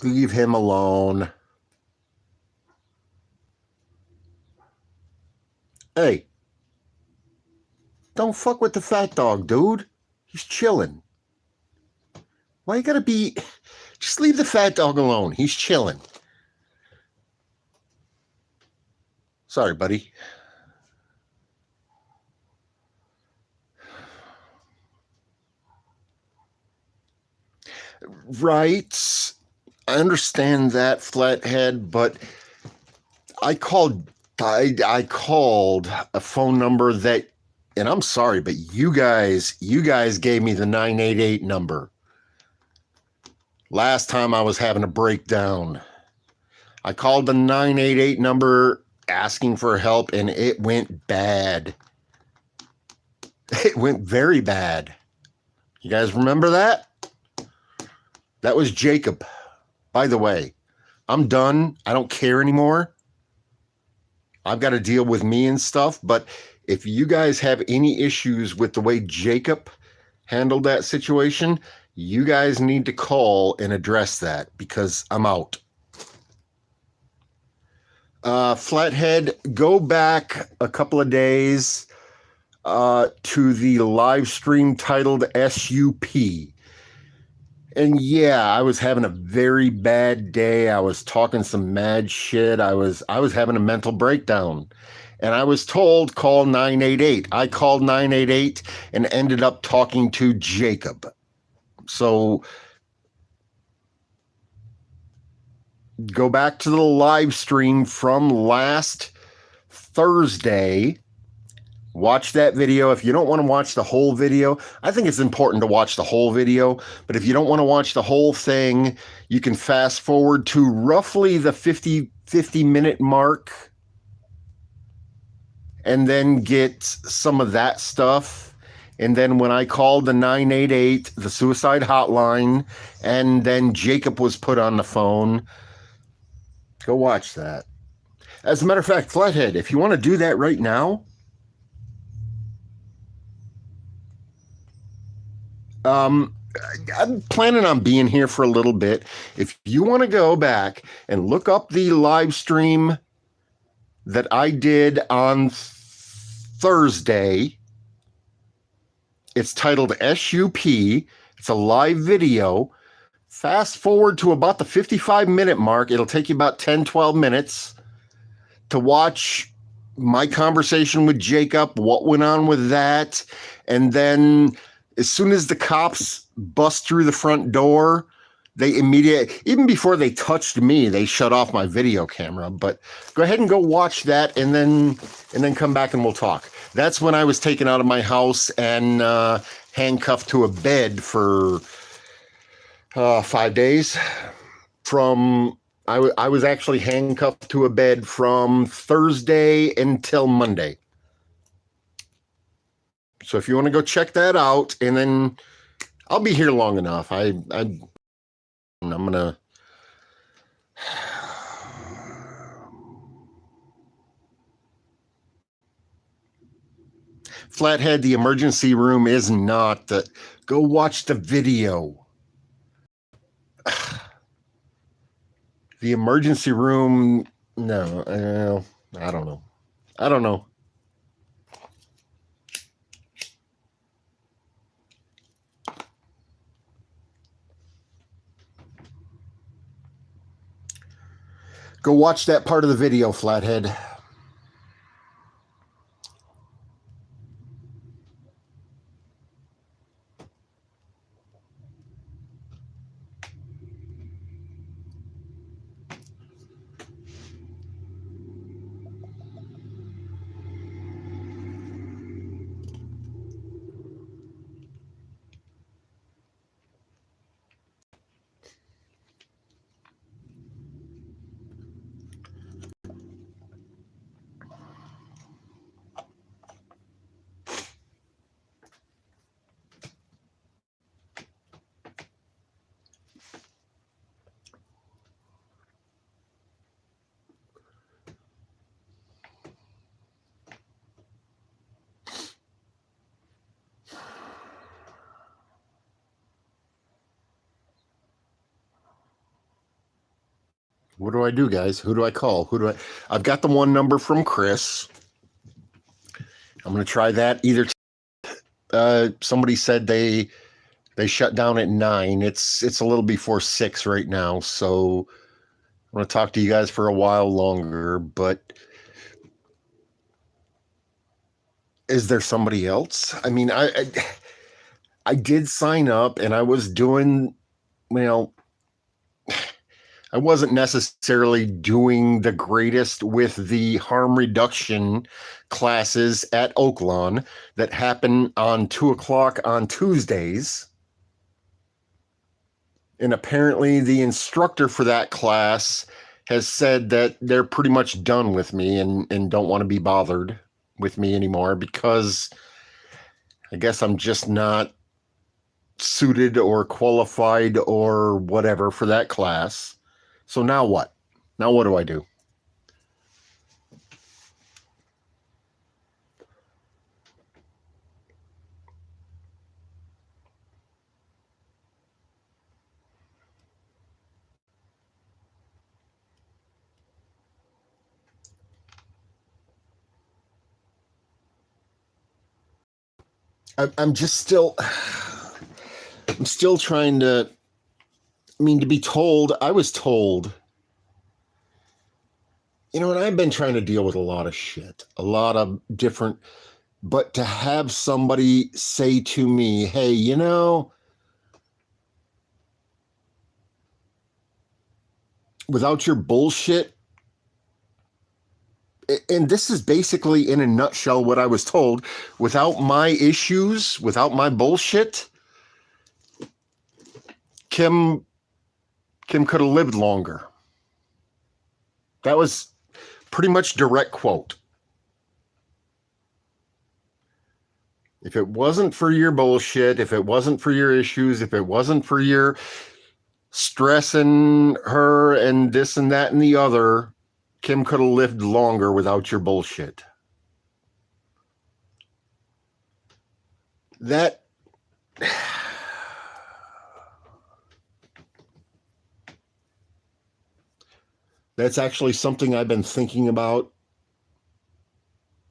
leave him alone. Hey, don't fuck with the fat dog, dude. He's chilling. Why you gotta be? Just leave the fat dog alone. He's chilling. Sorry, buddy. Right. I understand that, Flathead, but I called I called a phone number that, and I'm sorry, but you guys gave me the 988 number. Last time I was having a breakdown. I called the 988 number asking for help, and it went bad. It went very bad. You guys remember that? That was Jacob. By the way, I'm done. I don't care anymore. I've got to deal with me and stuff. But if you guys have any issues with the way Jacob handled that situation, you guys need to call and address that, because I'm out. Flathead, go back a couple of days to the live stream titled SUP. And yeah, I was having a very bad day. I was talking some mad shit. I was having a mental breakdown. And I was told, call 988. I called 988 and ended up talking to Jacob. So go back to the live stream from last Thursday. Watch that video. If you don't want to watch the whole video, I think it's important to watch the whole video. But if you don't want to watch the whole thing, you can fast forward to roughly the 50 minute mark and then get some of that stuff. And then when I called the 988, the suicide hotline, and then Jacob was put on the phone, go watch that. As a matter of fact, Flathead, if you want to do that right now, I'm planning on being here for a little bit. If you want to go back and look up the live stream that I did on Thursday, it's titled SUP. It's a live video. Fast forward to about the 55 minute mark. It'll take you about 10, 12 minutes to watch my conversation with Jacob, what went on with that, and then as soon as the cops bust through the front door, they immediately, even before they touched me, they shut off my video camera. But go ahead and go watch that, and then come back and we'll talk. That's when I was taken out of my house and handcuffed to a bed for 5 days. I was actually handcuffed to a bed from Thursday until Monday. So if you want to go check that out, and then I'll be here long enough. I'm gonna. Flathead, the emergency room is not the. Go watch the video. The emergency room, no, I don't know. I don't know. Go watch that part of the video, Flathead. What do I do, guys? Who do I call? I've got the one number from Chris. I'm going to try that. Either somebody said they shut down at 9. It's a little before 6 right now, so I'm going to talk to you guys for a while longer, but is there somebody else? I mean, I did sign up and I was doing, well, I wasn't necessarily doing the greatest with the harm reduction classes at Oaklawn that happen on 2:00 on Tuesdays. And apparently the instructor for that class has said that they're pretty much done with me and don't want to be bothered with me anymore because I guess I'm just not suited or qualified or whatever for that class. So now what? Now what do I do? I'm still trying to, I mean, to be told, I was told, and I've been trying to deal with a lot of shit, a lot of different, but to have somebody say to me, hey, without your bullshit, and this is basically in a nutshell what I was told, without my issues, without my bullshit, Kim could have lived longer. That was pretty much direct quote. If it wasn't for your bullshit, if it wasn't for your issues, if it wasn't for your stressing her and this and that and the other, Kim could have lived longer without your bullshit. That's actually something I've been thinking about.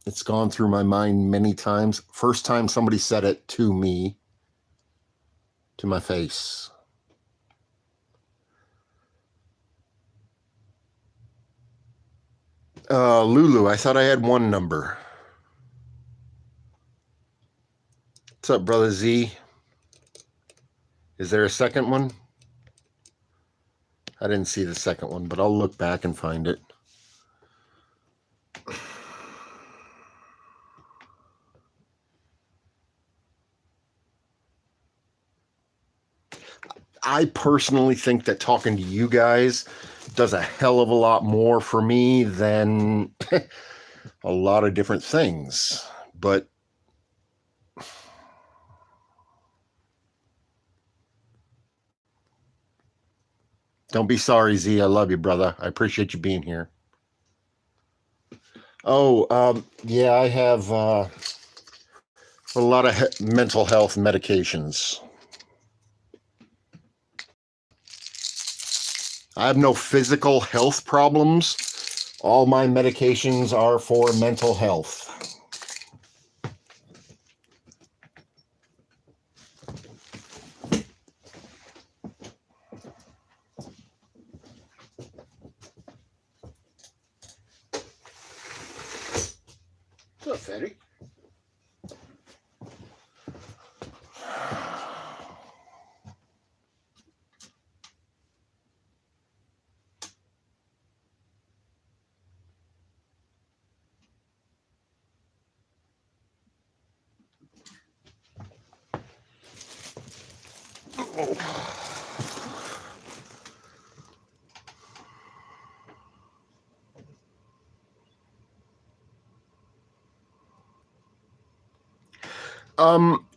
It's gone through my mind many times. First time somebody said it to me, to my face. Lulu, I thought I had one number. What's up, Brother Z? Is there a second one? I didn't see the second one, but I'll look back and find it. I personally think that talking to you guys does a hell of a lot more for me than a lot of different things. But don't be sorry, Z. I love you, brother. I appreciate you being here. Oh, yeah, I have a lot of mental health medications. I have no physical health problems. All my medications are for mental health. What's up, Eddie?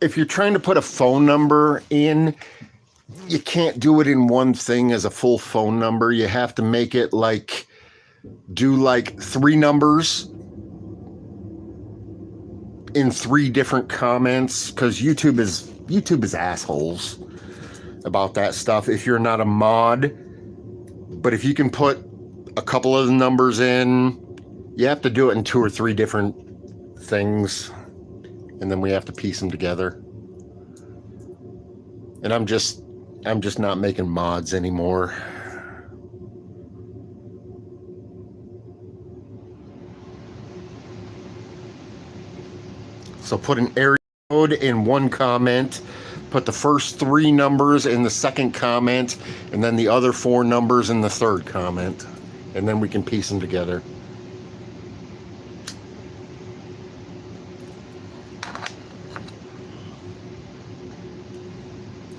If you're trying to put a phone number in, you can't do it in one thing as a full phone number. You have to make it do 3 numbers in 3 different comments, because YouTube is assholes about that stuff if you're not a mod. But if you can put a couple of the numbers in. You have to do it in 2 or 3 different things, and then we have to piece them together. And I'm just not making mods anymore. So put an area code in one comment, put the first 3 numbers in the second comment, and then the other 4 numbers in the third comment, and then we can piece them together.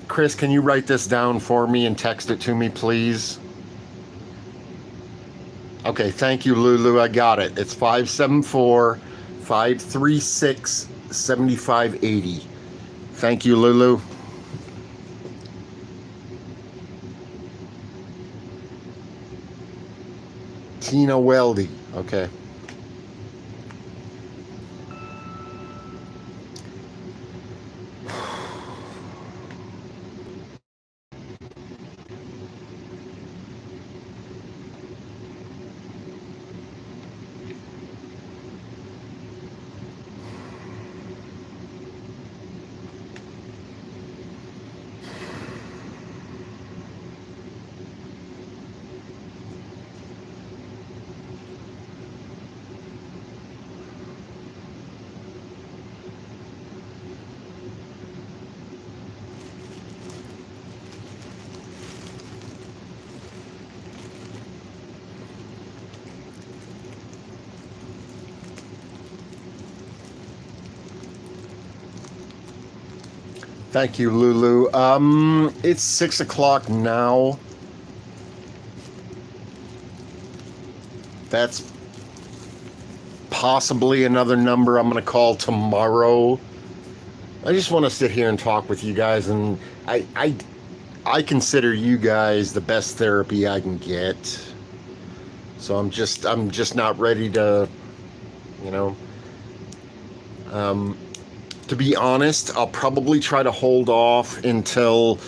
Chris, can you write this down for me and text it to me, please? Okay, thank you, Lulu. I got it. It's 574-536-7580. Thank you, Lulu. Tina Weldy. Okay. Thank you, Lulu. It's 6 o'clock now. That's possibly another number I'm going to call tomorrow. I just want to sit here and talk with you guys, and I consider you guys the best therapy I can get. So I'm just not ready to, to be honest, I'll probably try to hold off until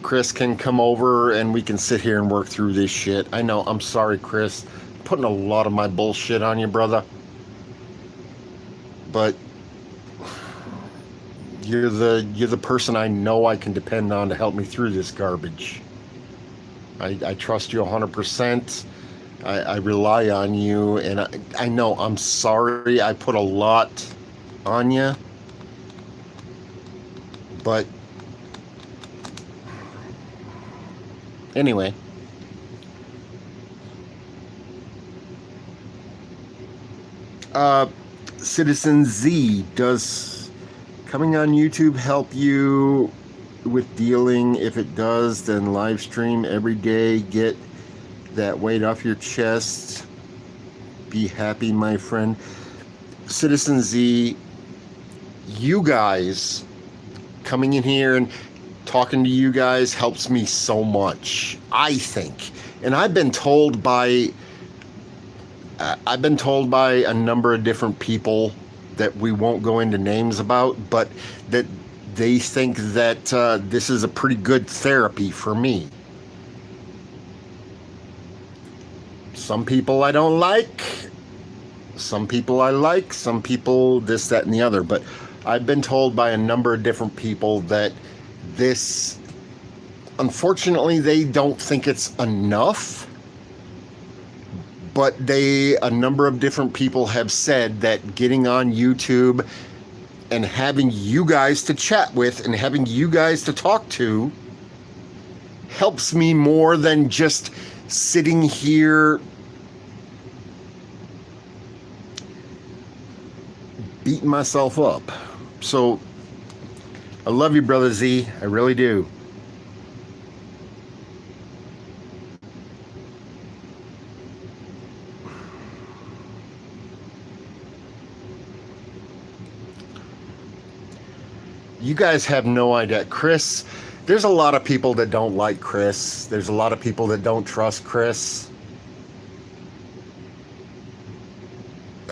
Chris can come over and we can sit here and work through this shit. I know, I'm sorry, Chris. I'm putting a lot of my bullshit on you, brother. But you're the person I know I can depend on to help me through this garbage. I trust you 100%. I rely on you, and I know I'm sorry I put a lot on you, but anyway. Citizen Z, does coming on YouTube help you with dealing? If it does, then live stream every day. Get that weight off your chest. Be happy, my friend. Citizen Z, you guys coming in here and talking to you guys helps me so much, I think. And I've been told by a number of different people that we won't go into names about, but that they think that this is a pretty good therapy for me. Some people I don't like, some people I like, some people this, that, and the other. But I've been told by a number of different people that this, unfortunately, they don't think it's enough. But a number of different people have said that getting on YouTube and having you guys to chat with and having you guys to talk to helps me more than just sitting here beating myself up. So I love you, Brother Z. I really do. You guys have no idea. Chris, there's a lot of people that don't like Chris. There's a lot of people that don't trust Chris.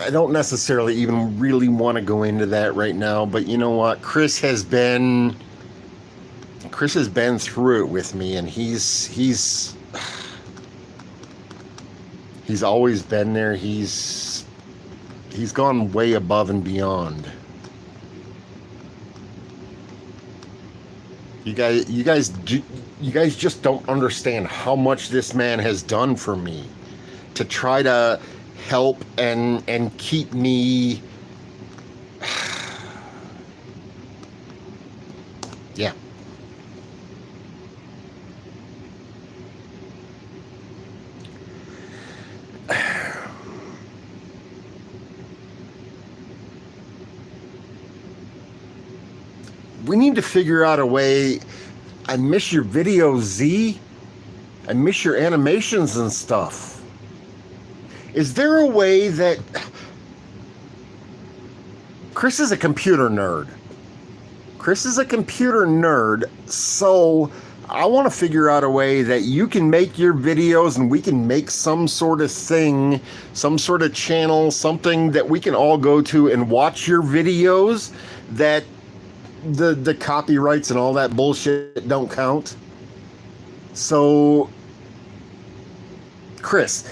I don't necessarily even really want to go into that right now, but you know what? Chris has been Chris has been through it with me, and he's always been there. He's gone way above and beyond. You guys just don't understand how much this man has done for me to try to help and keep me. Yeah. We need to figure out a way. I miss your videos, Z. I miss your animations and stuff. Is there a way that... Chris is a computer nerd. So I want to figure out a way that you can make your videos and we can make some sort of thing, some sort of channel, something that we can all go to and watch your videos, that the copyrights and all that bullshit don't count. So Chris,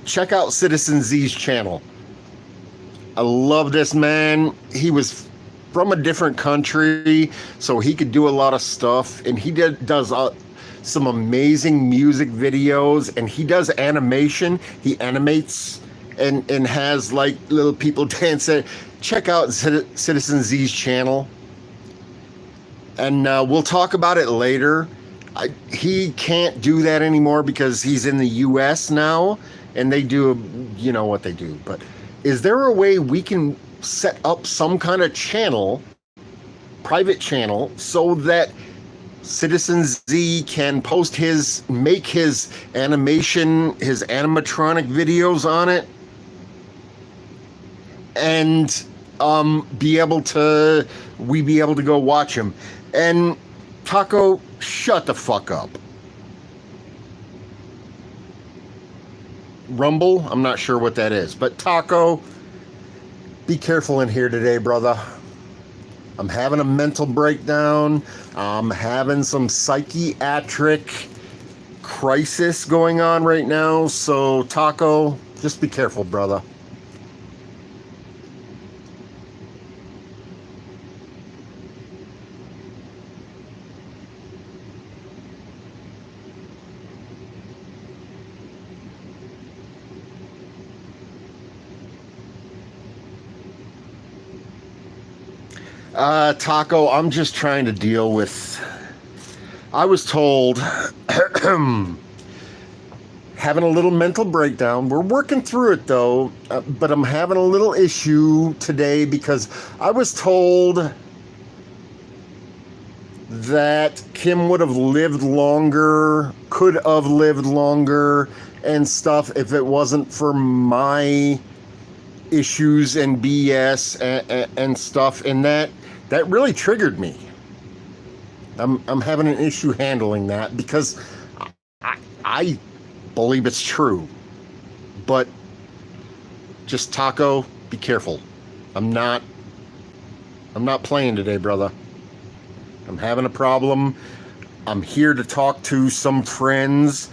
check out Citizen Z's channel. I love this man. He was from a different country, so he could do a lot of stuff, and he does some amazing music videos, and he does animation. He animates and has like little people dancing. Check out Citizen Z's channel, and we'll talk about it later. He can't do that anymore because he's in the US now, and they do, you know what they do. But is there a way we can set up some kind of channel, private channel, so that Citizen Z can make his animation, his animatronic videos on it, and be able to go watch him? And Taco, shut the fuck up. Rumble, I'm not sure what that is, but Taco, be careful in here today, brother. I'm having a mental breakdown. I'm having some psychiatric crisis going on right now. So, Taco, just be careful, brother. Taco, I'm just trying to deal with... I was told... having a little mental breakdown. We're working through it, though, but I'm having a little issue today because I was told that Kim would have lived longer, could have lived longer, and stuff if it wasn't for my issues and BS and stuff, and that really triggered me. I'm having an issue handling that because I believe it's true, but just Taco, be careful. I'm not playing today, brother. I'm having a problem. I'm here to talk to some friends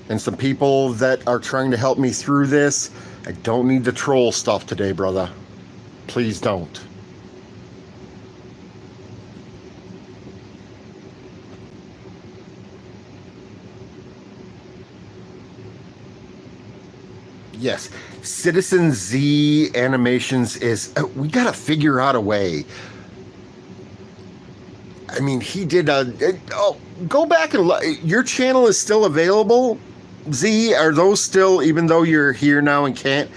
and some people that are trying to help me through this. I don't need the troll stuff today, brother. Please don't. Yes, Citizen Z Animations is... we gotta figure out a way. I mean, he did go back and look. Your channel is still available, Z? Are those still, even though you're here now and can't?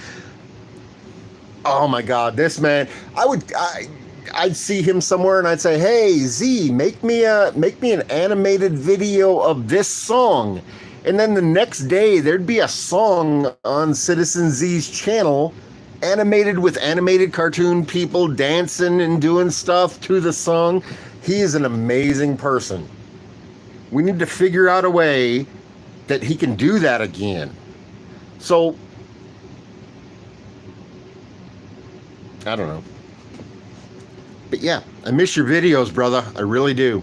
Oh my God, this man! I'd see him somewhere and I'd say, "Hey Z, make me an animated video of this song," and then the next day there'd be a song on Citizen Z's channel, animated with animated cartoon people dancing and doing stuff to the song. He is an amazing person. We need to figure out a way that he can do that again. So, I don't know. But yeah, I miss your videos, brother. I really do.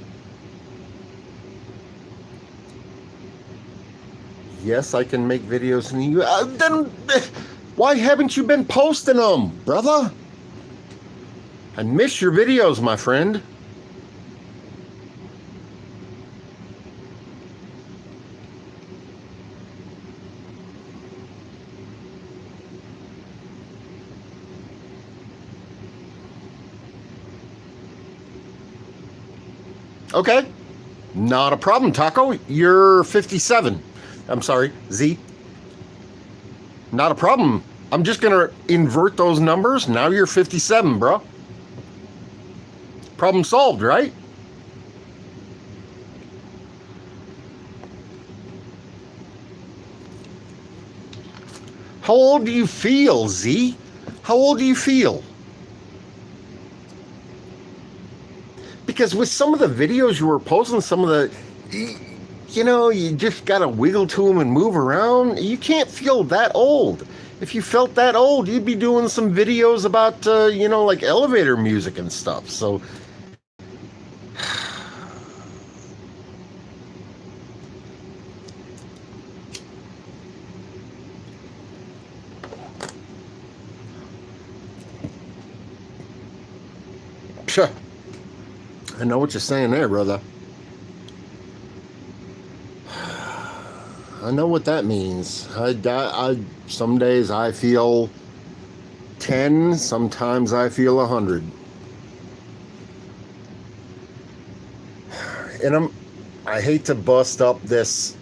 Yes, I can make videos in you. Then why haven't you been posting them, brother? I miss your videos, my friend. Okay, not a problem, Taco. You're 57. I'm sorry, Z. Not a problem. I'm just going to invert those numbers. Now you're 57, bro. Problem solved, right? How old do you feel, Z? How old do you feel? Because with some of the videos you were posting, some of the, you just got to wiggle to them and move around. You can't feel that old. If you felt that old, you'd be doing some videos about, like elevator music and stuff. So, I know what you're saying there, brother. I know what that means. Some days I feel 10, sometimes I feel 100. And I hate to bust up this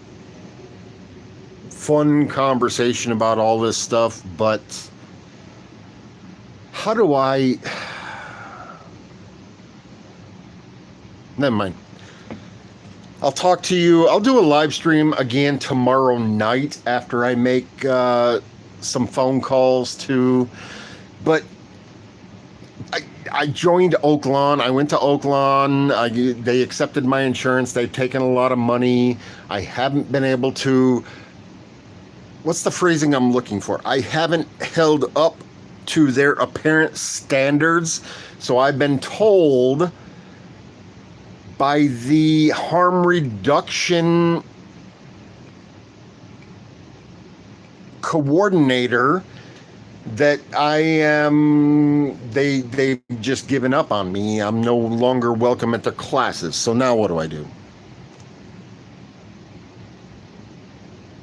fun conversation about all this stuff, but how do I... Never mind. I'll talk to you. I'll do a live stream again tomorrow night after I make some phone calls too. But I joined Oaklawn. I went to Oaklawn. They accepted my insurance. They've taken a lot of money. I haven't been able to... What's the phrasing I'm looking for? I haven't held up to their apparent standards. So I've been told by the harm reduction coordinator that they've just given up on me. I'm no longer welcome at their classes. So now what do I do?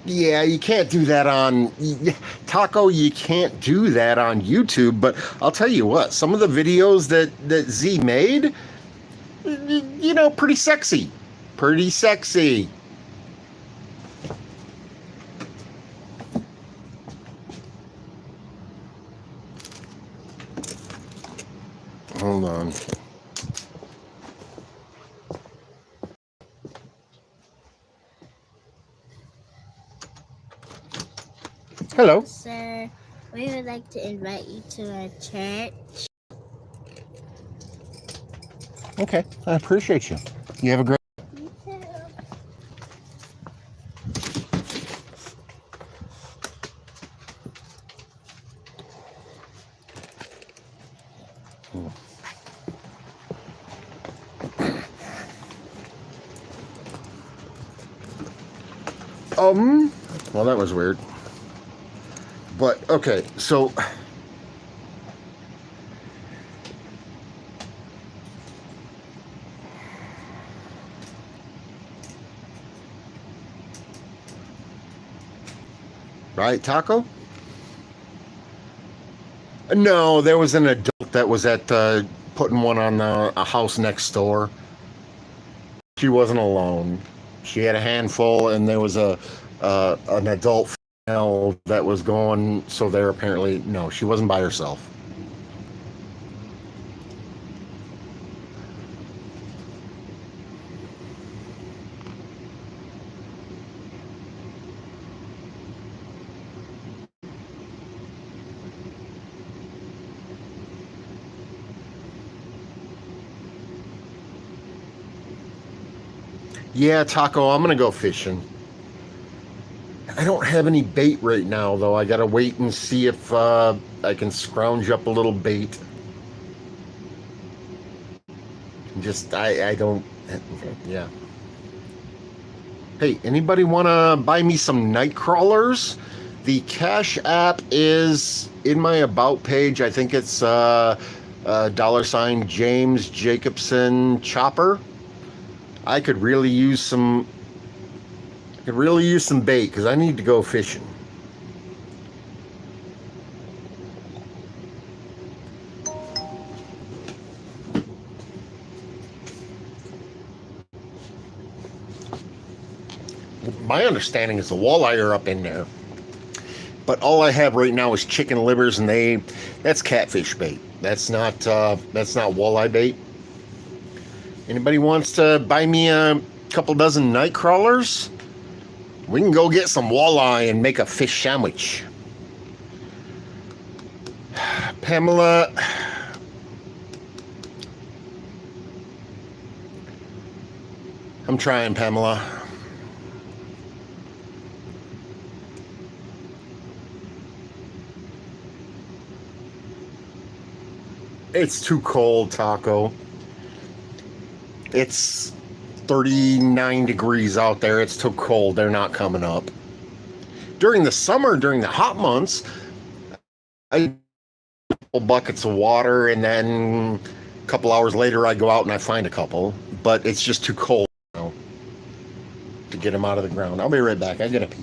Yeah, you can't do that on Taco. You can't do that on YouTube. But I'll tell you what, some of the videos that Z made, pretty sexy. Pretty sexy. Hold on. Hello. Sir, we would like to invite you to our church. Okay, I appreciate you. You have a great... You too. Well, that was weird. But, okay, so... Right, Taco? No, there was an adult that was at putting one on a house next door. She wasn't alone. She had a handful, and there was an adult female that was going. So there apparently no, she wasn't by herself. Yeah, Taco, I'm gonna go fishing. I don't have any bait right now, though. I gotta wait and see if I can scrounge up a little bait. Just, I don't, yeah. Hey, anybody want to buy me some night crawlers? The Cash App is in my About page. I think it's $ James Jacobson Chopper. I could really use some bait because I need to go fishing. My understanding is the walleye are up in there, but all I have right now is chicken livers, and that's catfish bait. That's not walleye bait. Anybody wants to buy me a couple dozen night crawlers? We can go get some walleye and make a fish sandwich. Pamela, I'm trying, Pamela. It's too cold, Taco. It's 39 degrees out there. It's too cold. They're not coming up. During the summer, during the hot months, I couple buckets of water, and then a couple hours later I go out and I find a couple. But it's just too cold now to get them out of the ground. I'll be right back. I gotta pee.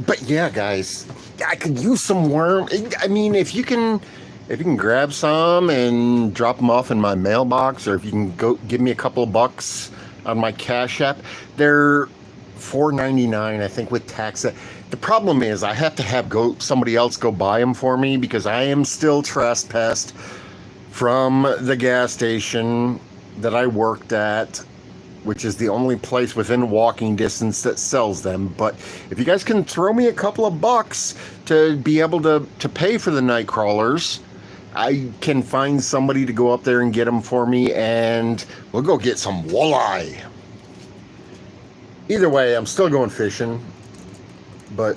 But yeah, guys, I could use some worm. I mean, if you can grab some and drop them off in my mailbox, or if you can go give me a couple of bucks on my Cash App, they're $4.99, I think, with tax. The problem is I have to have somebody else go buy them for me because I am still trespassed from the gas station that I worked at, which is the only place within walking distance that sells them. But if you guys can throw me a couple of bucks to be able to pay for the night crawlers, I can find somebody to go up there and get them for me, and we'll go get some walleye. Either way, I'm still going fishing, but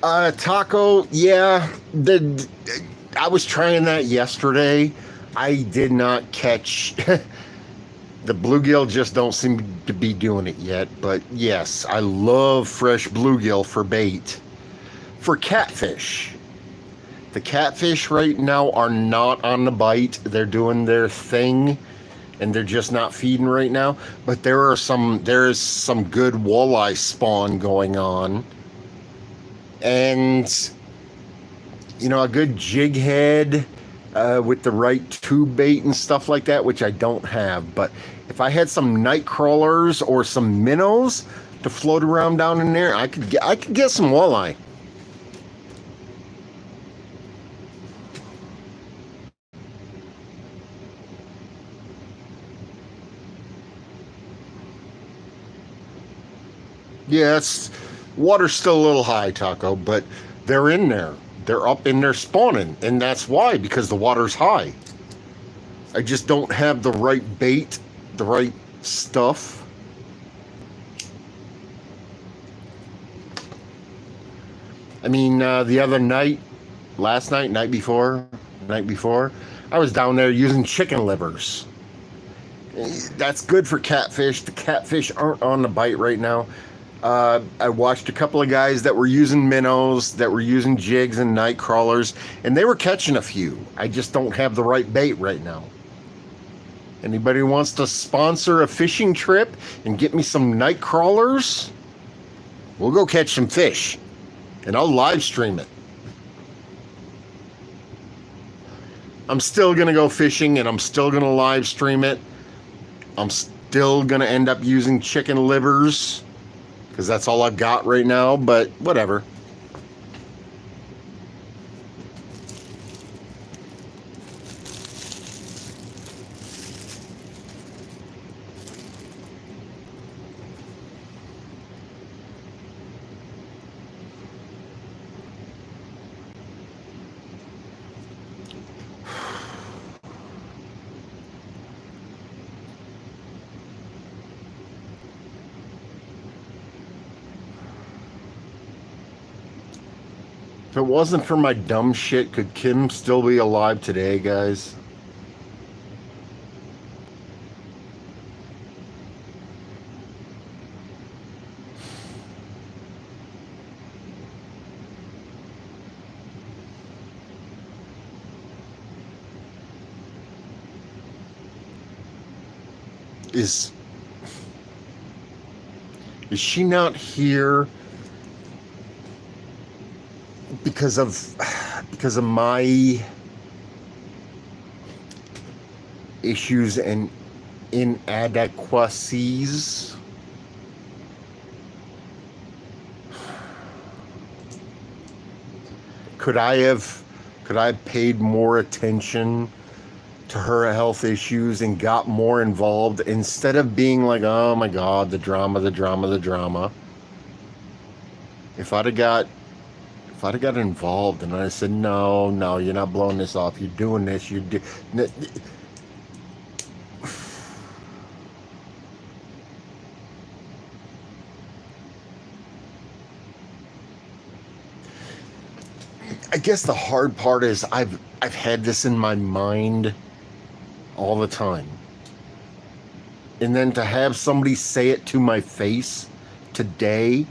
taco, yeah, I was trying that yesterday. I did not catch the bluegill, just don't seem to be doing it yet. But yes, I love fresh bluegill for bait. For catfish, the catfish right now are not on the bite. They're doing their thing, and they're just not feeding right now. But there is some good walleye spawn going on, and you know, a good jig head with the right tube bait and stuff like that, which I don't have. But if I had some night crawlers or some minnows to float around down in there, I could get some walleye. Yeah, water's still a little high, Taco, but they're in there. They're up in there spawning, and that's why, because the water's high. I just don't have the right bait, the right stuff. I mean, the other night, night before, I was down there using chicken livers. That's good for catfish. The catfish aren't on the bite right now. I watched a couple of guys that were using minnows, that were using jigs and night crawlers, and they were catching a few. I just don't have the right bait right now. Anybody wants to sponsor a fishing trip and get me some night crawlers? We'll go catch some fish, and I'll live stream it. I'm still going to go fishing, and I'm still going to live stream it. I'm still going to end up using chicken livers, because that's all I've got right now, but whatever. If it wasn't for my dumb shit, could Kim still be alive today, guys? Is she not here because of my issues and inadequacies? Could I have paid more attention to her health issues and got more involved instead of being like, oh my God, the drama. If I'd have got involved and I said, no, you're not blowing this off. You're doing this. I guess the hard part is I've had this in my mind all the time. And then to have somebody say it to my face today,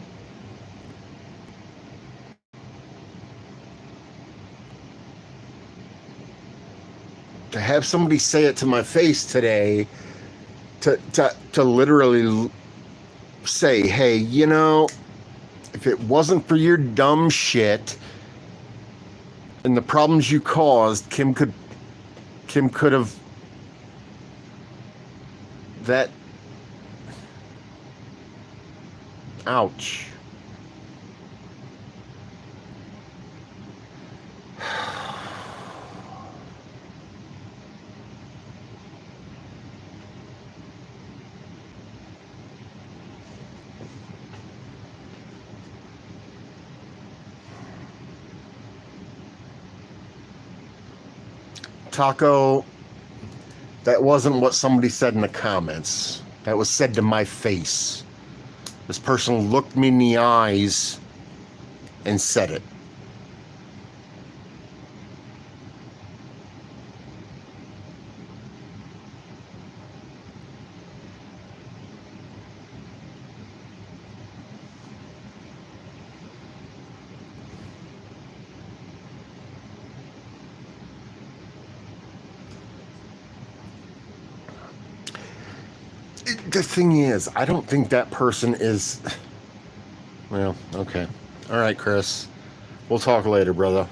to literally say, hey, if it wasn't for your dumb shit and the problems you caused, Kim could have that. Ouch. Taco, that wasn't what somebody said in the comments. That was said to my face. This person looked me in the eyes and said it. The thing is, I don't think that person is... Well, okay. All right, Chris. We'll talk later, brother.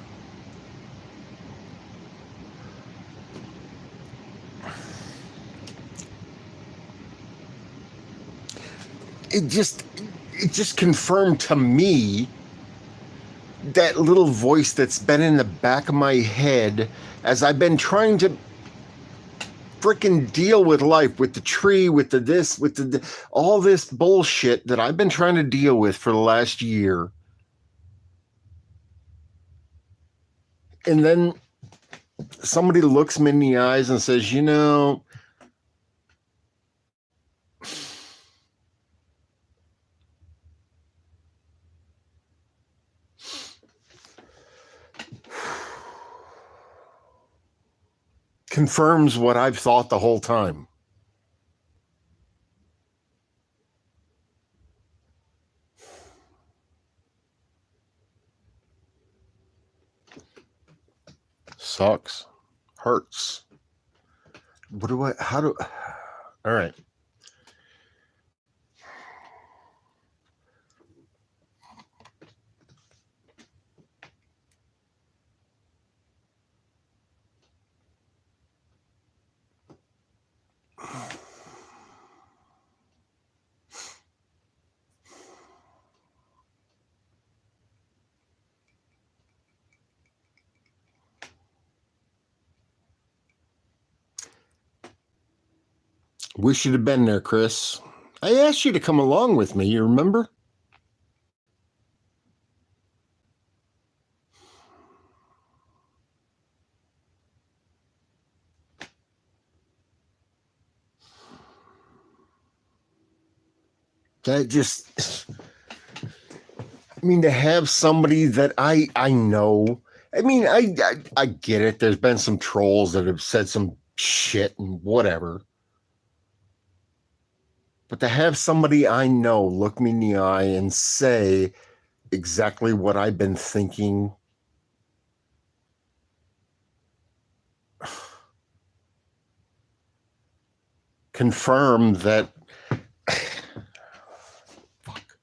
It just confirmed to me that little voice that's been in the back of my head as I've been trying to freaking deal with life, with the tree, with the this, with the all this bullshit that I've been trying to deal with for the last year. And then somebody looks me in the eyes and says, confirms what I've thought the whole time. sucks. Hurts. All right. Wish you'd have been there, Chris. I asked you to come along with me, you remember? That just, I mean, to have somebody that I know, I mean, I get it. There's been some trolls that have said some shit and whatever. But to have somebody I know look me in the eye and say exactly what I've been thinking, confirm that. Fuck.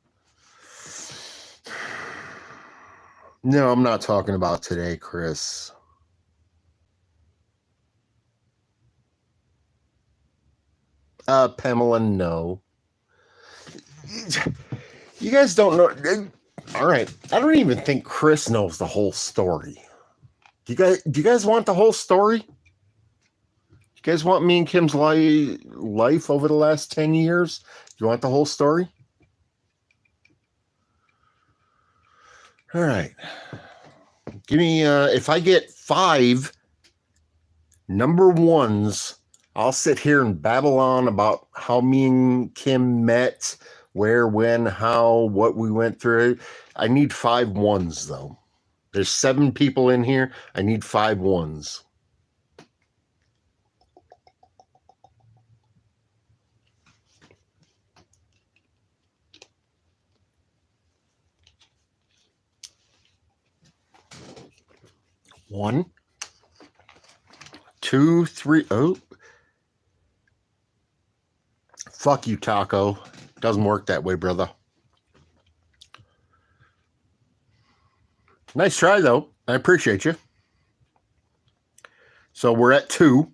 No, I'm not talking about today, Chris. Pamela, no. You guys don't know. All right. I don't even think Chris knows the whole story. Do you guys want the whole story? You guys want me and Kim's life over the last 10 years? Do you want the whole story? All right. Give me, if I get 5 number ones, I'll sit here and babble on about how me and Kim met, where, when, how, what we went through. I need 5 ones, though. There's 7 people in here. I need 5 ones. One, 2, 3. Oh. Fuck you, Taco. Doesn't work that way, brother. Nice try, though. I appreciate you. So we're at 2.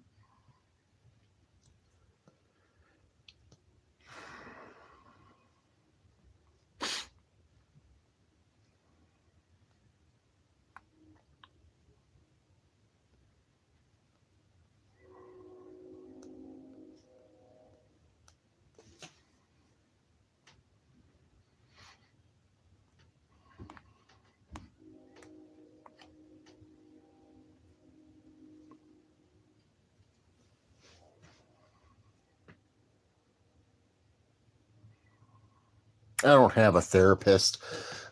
I don't have a therapist.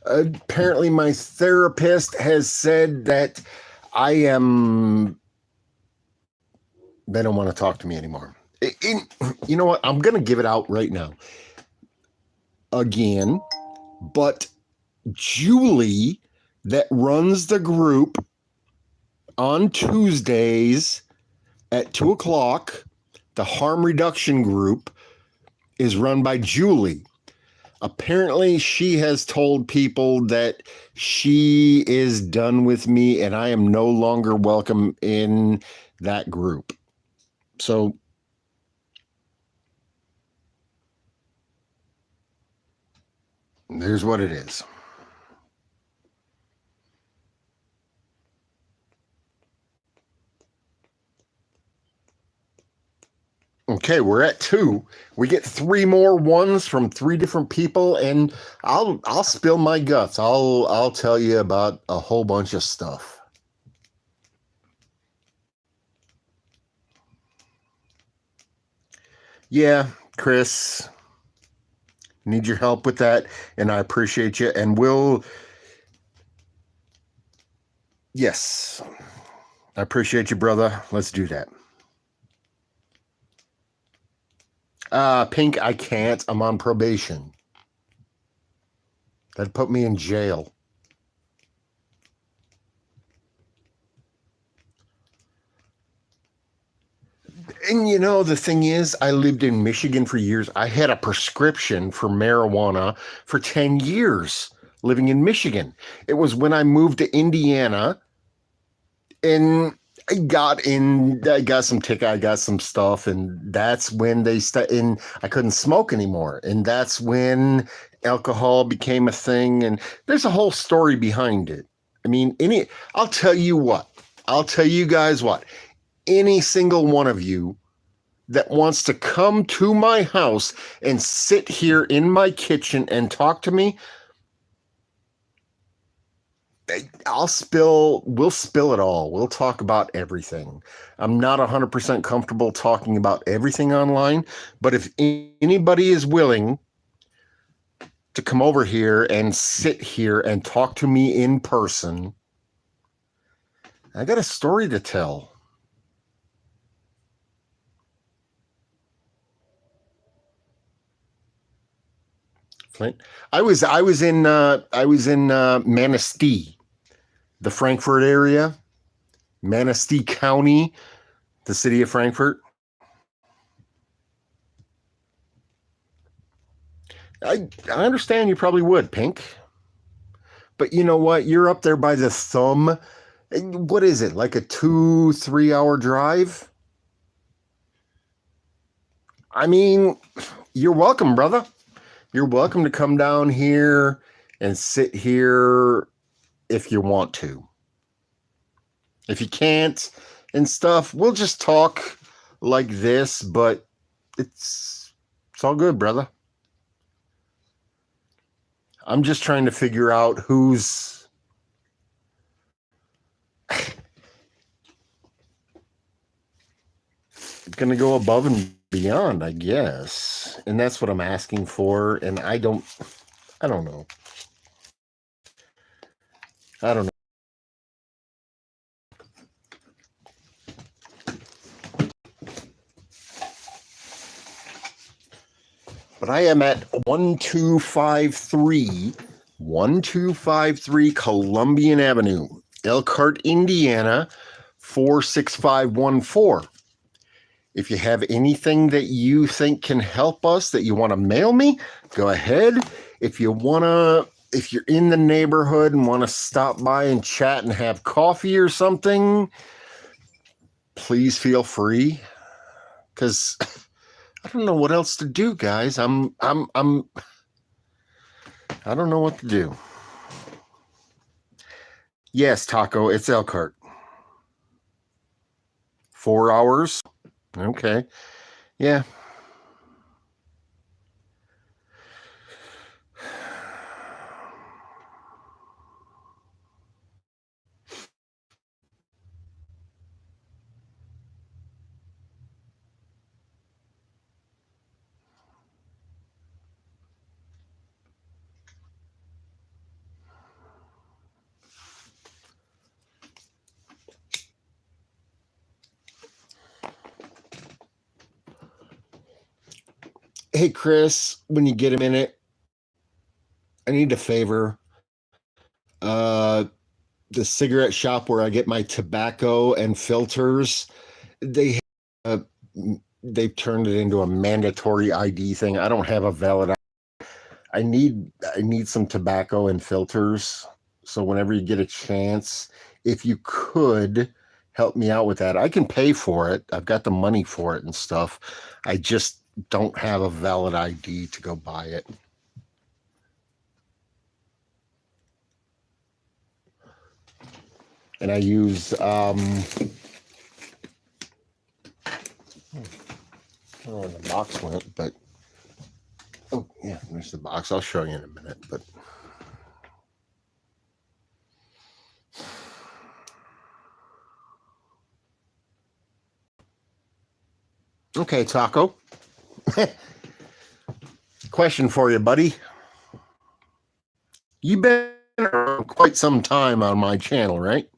Apparently, my therapist has said that they don't want to talk to me anymore. You know what? I'm going to give it out right now. Again, but Julie, that runs the group on Tuesdays at 2:00, the harm reduction group is run by Julie. Apparently, she has told people that she is done with me and I am no longer welcome in that group. So, here's what it is. Okay, we're at 2. We get 3 more ones from 3 different people, and I'll spill my guts. I'll tell you about a whole bunch of stuff. Yeah, Chris, need your help with that, and I appreciate you. And yes, I appreciate you, brother. Let's do that. Pink, I can't. I'm on probation. That'd put me in jail. you know, the thing is, I lived in Michigan for years. I had a prescription for marijuana for 10 years living in Michigan. It was when I moved to Indiana and I got some ticket, I got some stuff, and that's when and I couldn't smoke anymore. And that's when alcohol became a thing. And there's a whole story behind it. I mean, I'll tell you what, I'll tell you guys what, any single one of you that wants to come to my house and sit here in my kitchen and talk to me, we'll spill it all. We'll talk about everything. I'm not 100% comfortable talking about everything online, but if anybody is willing to come over here and sit here and talk to me in person, I got a story to tell. Flint. I was in Manistee, the Frankfurt area, Manistee County, the city of Frankfurt. I understand you probably would, Pink. But you know what? You're up there by the thumb. What is it? Like a 2-3 hour drive? I mean, you're welcome, brother. You're welcome to come down here and sit here if you want to. If you can't and stuff, we'll just talk like this, but it's all good, brother. I'm just trying to figure out who's going to go above and beyond, I guess. And that's what I'm asking for. And I don't know. I don't know. But I am at 1253 Columbian Avenue, Elkhart, Indiana, 46514. If you have anything that you think can help us that you want to mail me, go ahead. If you're in the neighborhood and want to stop by and chat and have coffee or something, please feel free. Because I don't know what else to do, guys. I don't know what to do. Yes, Taco, it's Elkhart. 4 hours. Okay. Yeah. Hey, Chris, when you get a minute, I need a favor. The cigarette shop where I get my tobacco and filters, they've turned it into a mandatory ID thing. I don't have a valid ID. I need some tobacco and filters. So whenever you get a chance, if you could help me out with that, I can pay for it. I've got the money for it and stuff. I just don't have a valid ID to go buy it. And I use I don't know where the box went, but oh yeah, there's the box. I'll show you in a minute, but okay, Taco. Question for you, buddy. You've been around quite some time on my channel, right?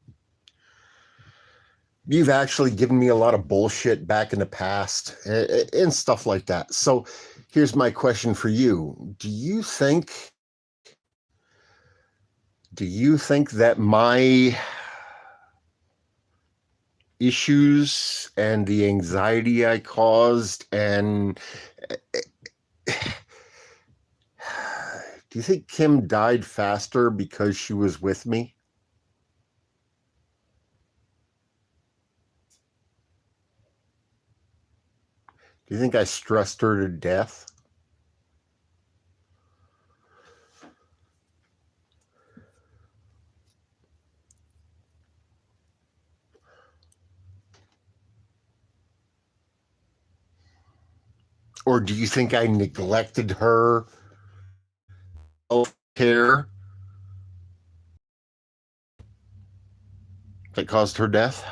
You've actually given me a lot of bullshit back in the past and stuff like that. So here's my question for you. Do you think that my issues and the anxiety I caused. And do you think Kim died faster because she was with me? Do you think I stressed her to death? Or do you think I neglected her care that caused her death?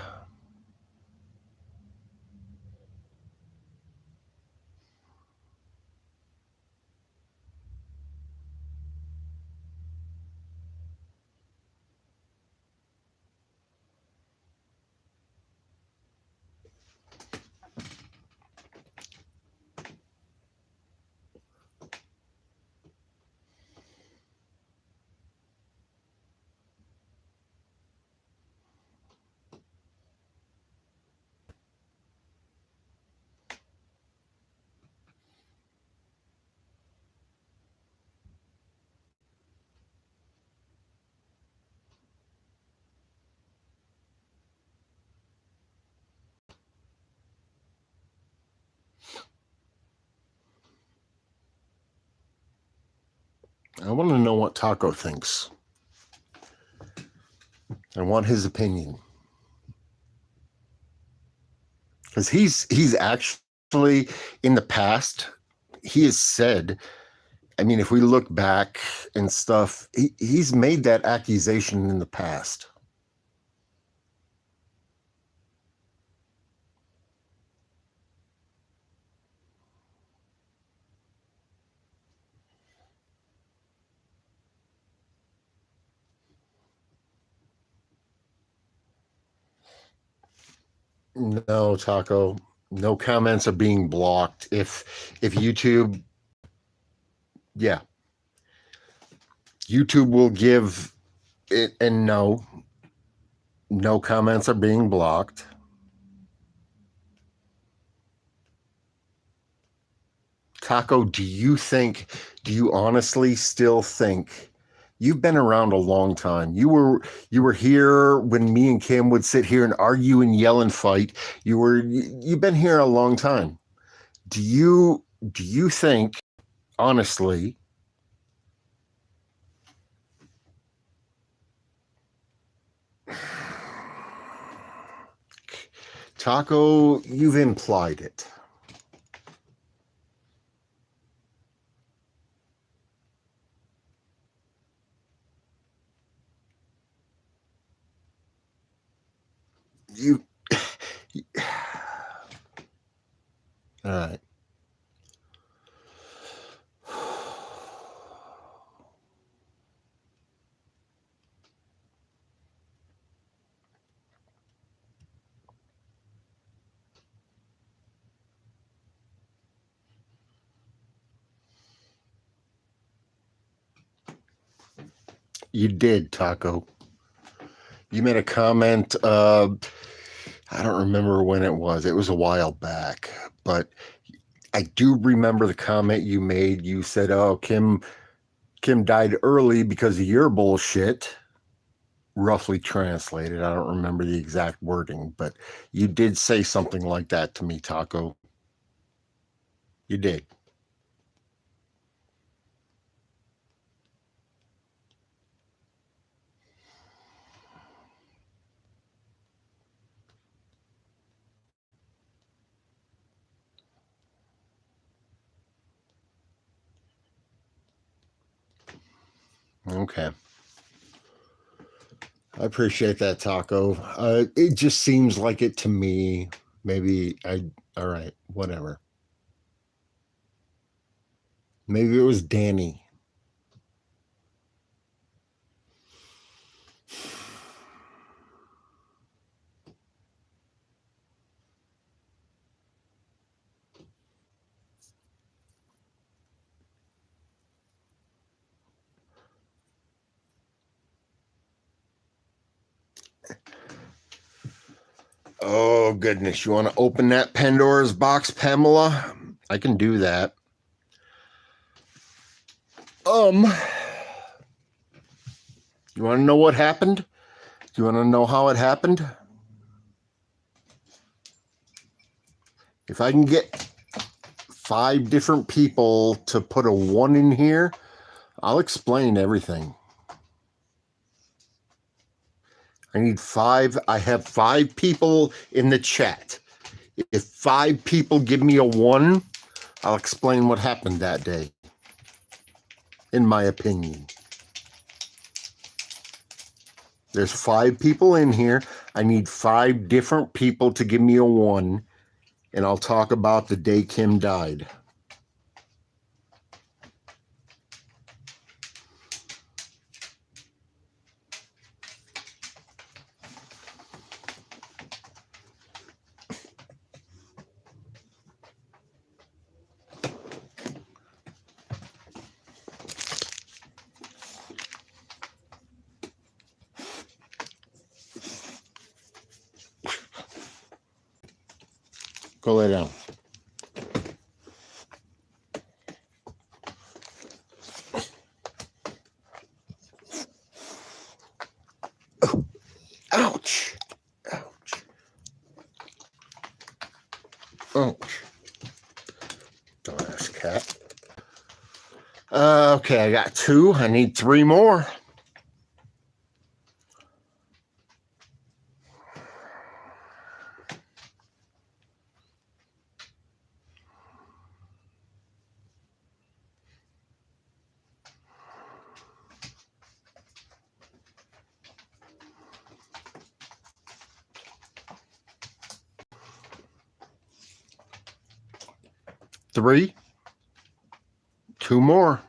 I want to know what Taco thinks. I want his opinion. Because he's actually, in the past, he has said, I mean, if we look back and stuff, he's made that accusation in the past. No, Taco. No comments are being blocked. If YouTube, yeah, YouTube will give it, and no comments are being blocked. Taco, do you honestly still think you've been around a long time? You were here when me and Kim would sit here and argue and yell and fight. You've been here a long time. Do you think honestly Taco, you've implied it. You all right. You did, Taco. You made a comment. I don't remember when it was. It was a while back, but I do remember the comment you made. You said, "Oh, Kim died early because of your bullshit." Roughly translated. I don't remember the exact wording, but you did say something like that to me, Taco. You did. Okay. I appreciate that, Taco. It just seems like it to me. All right, whatever. Maybe it was Danny. Oh, goodness. You want to open that Pandora's box, Pamela? I can do that. You want to know what happened? Do you want to know how it happened? If I can get 5 different people to put a 1 in here, I'll explain everything. I need 5. I have 5 people in the chat. If 5 people give me a 1, I'll explain what happened that day, in my opinion. There's 5 people in here. I need 5 different people to give me a 1, and I'll talk about the day Kim died. Go lay down. Oh, ouch. Ouch. Ouch. Dumbass cat. Okay, I got 2. I need 3 more. Three. 2 more.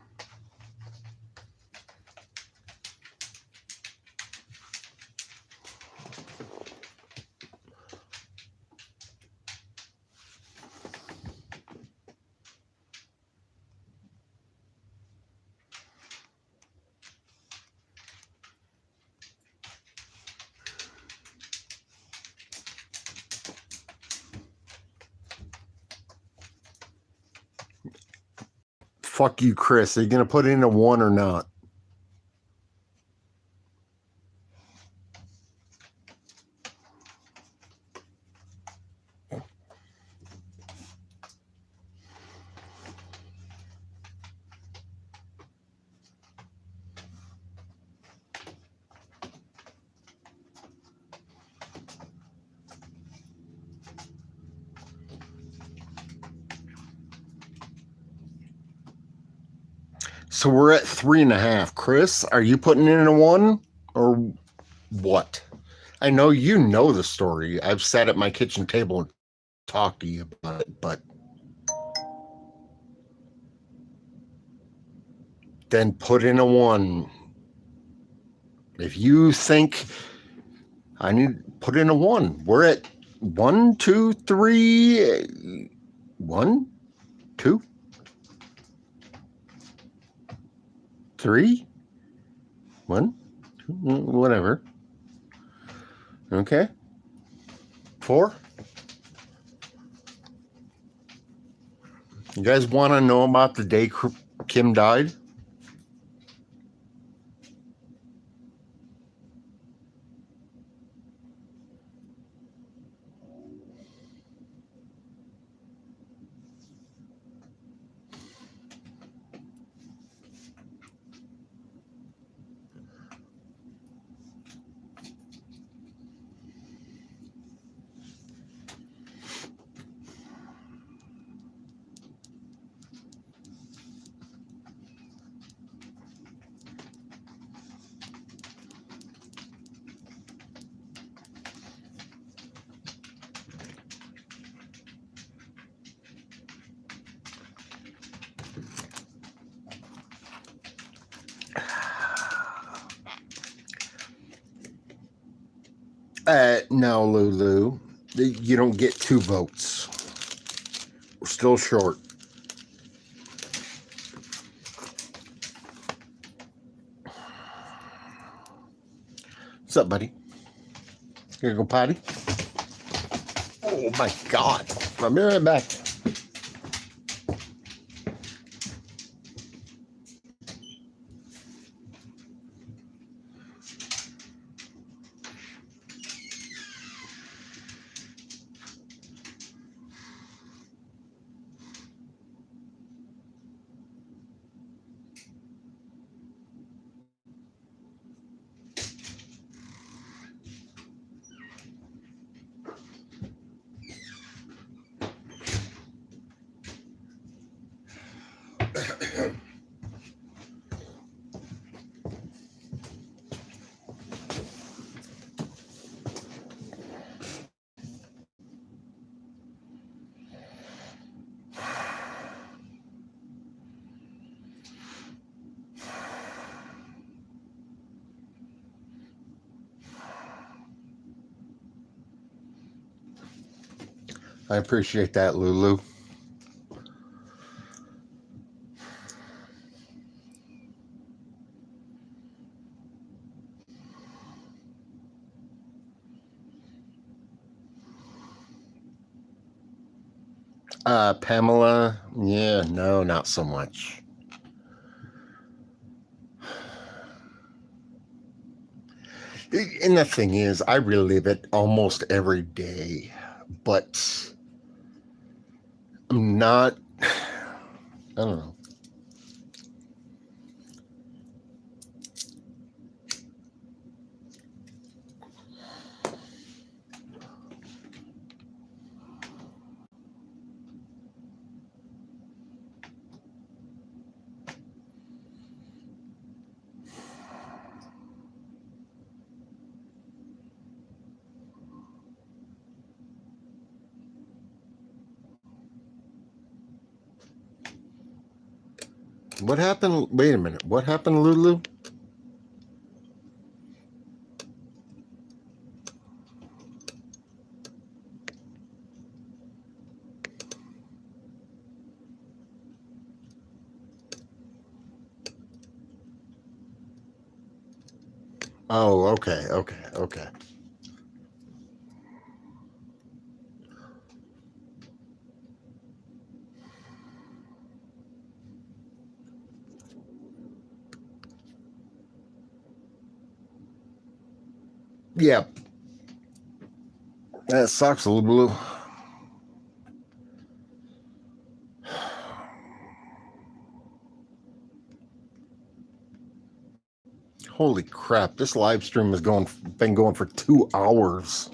Fuck you, Chris. Are you going to put in a 1 or not? So we're at 3.5. Chris, are you putting in a 1 or what? I know you know the story. I've sat at my kitchen table and talked to you about it, but then put in a 1. If you think I need, put in a 1. We're at 1, 2, 3. 1, 2, 3. 1, 2, whatever. Okay. 4. You guys want to know about the day Kim died? No, Lulu. You don't get 2 votes. We're still short. What's up, buddy? You gonna go potty? Oh my God. I'll be right back. I appreciate that, Lulu. Pamela, yeah, no, not so much. And the thing is, I relive it almost every day, but I'm not, I don't know. What happened? Wait a minute. What happened, Lulu? Oh, okay. Yeah, that sucks, Lulu. Holy crap! This live stream has been going for 2 hours.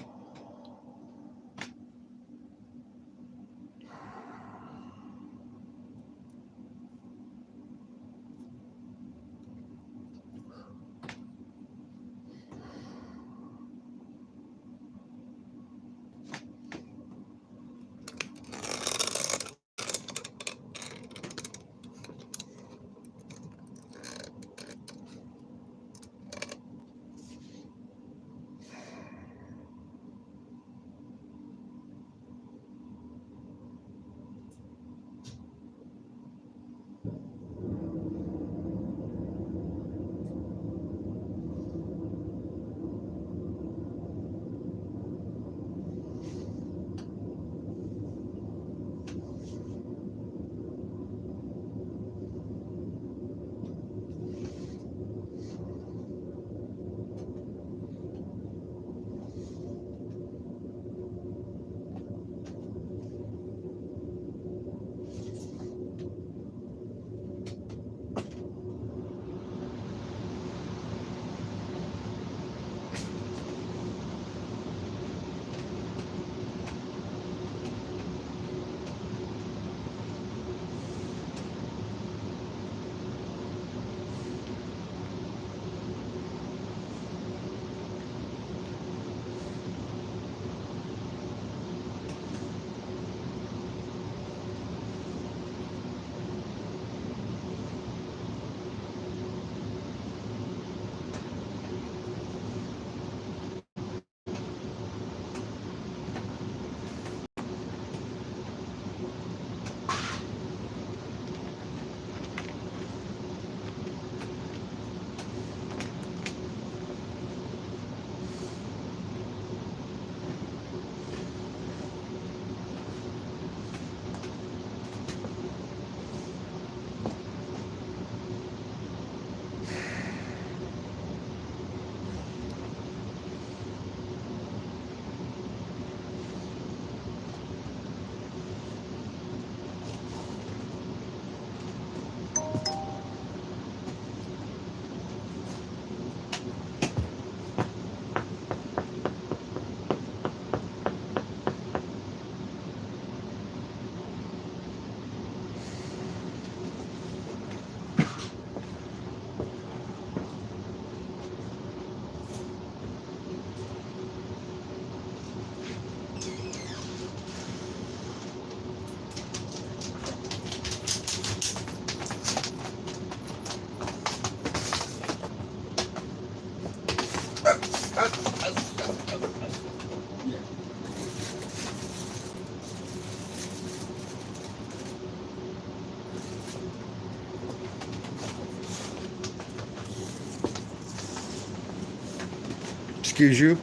Excuse you.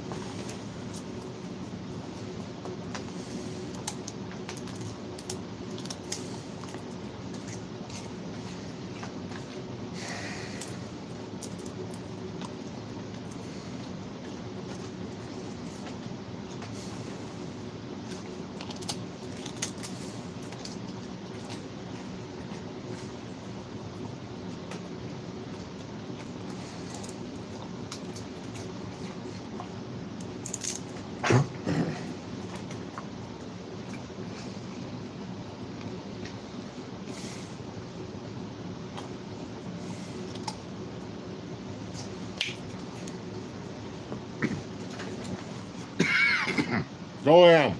Go am.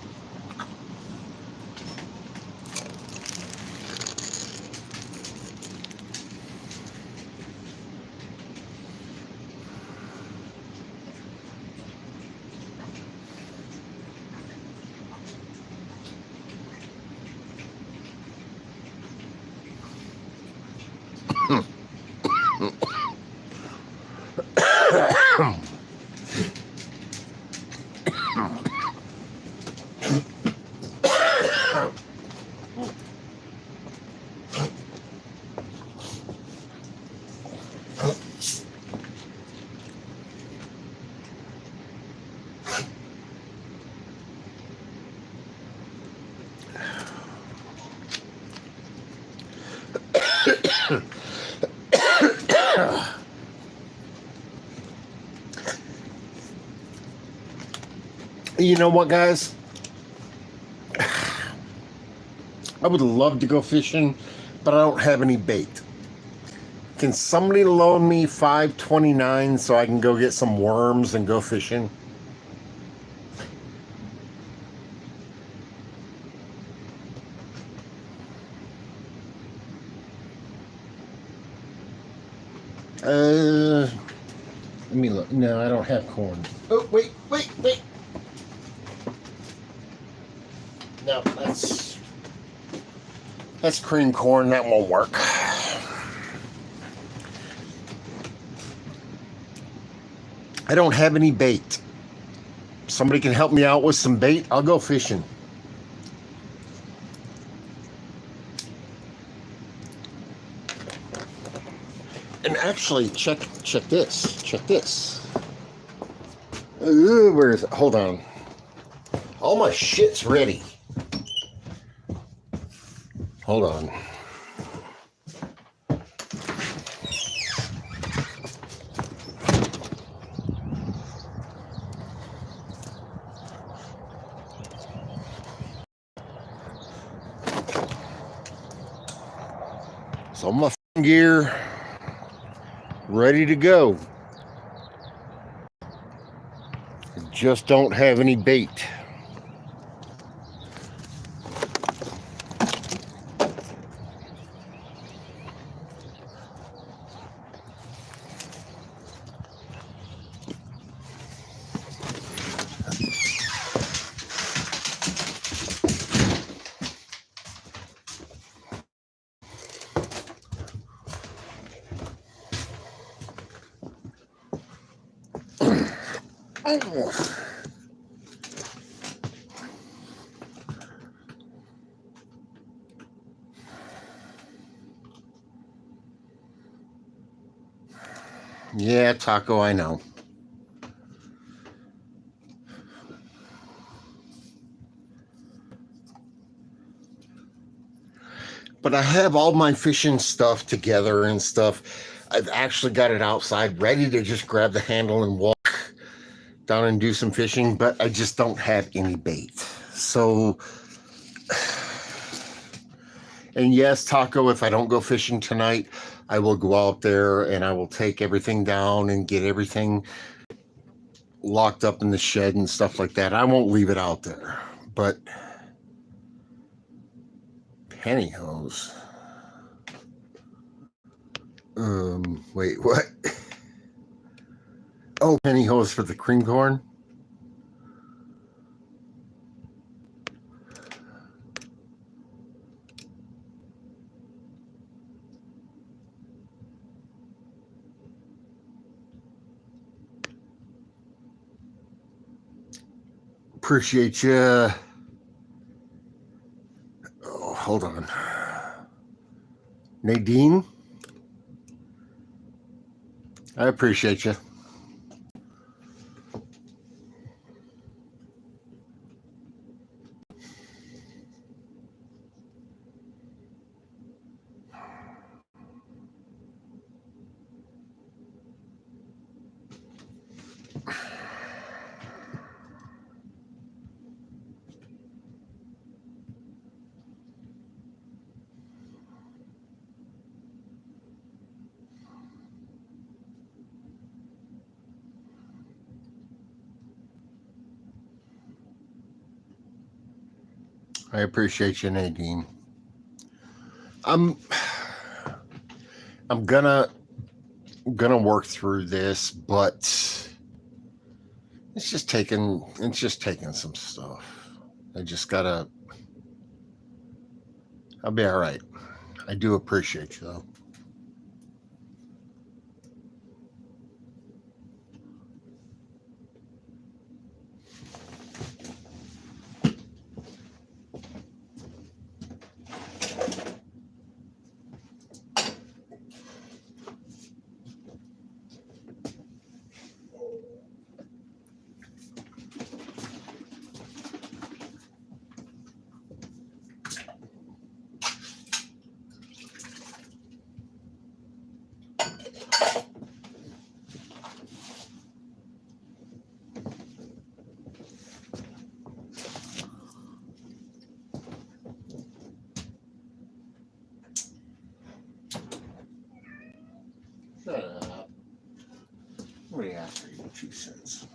You know what, guys? I would love to go fishing, but I don't have any bait. Can somebody loan me $5.29 so I can go get some worms and go fishing? Let me look. No, I don't have corn. Oh, wait. No, that's cream corn. That won't work. I don't have any bait. Somebody can help me out with some bait. I'll go fishing. And actually, check this. Check this. Where is it? Hold on. All my shit's ready. Hold on. So my gear ready to go. Just don't have any bait. Yeah, Taco, I know. But I have all my fishing stuff together and stuff. I've actually got it outside ready to just grab the handle and walk down and do some fishing, but I just don't have any bait. So, and yes, Taco, if I don't go fishing tonight, I will go out there and I will take everything down and get everything locked up in the shed and stuff like that. I won't leave it out there. But pantyhose. Wait, what? Oh, pantyhose for the cream corn. Appreciate you. Oh, hold on. Nadine, I appreciate you. I appreciate you, Nadine. I'm gonna work through this, but it's just taking some stuff. I just gotta. I'll be all right. I do appreciate you, though. What do you ask for your 2 cents?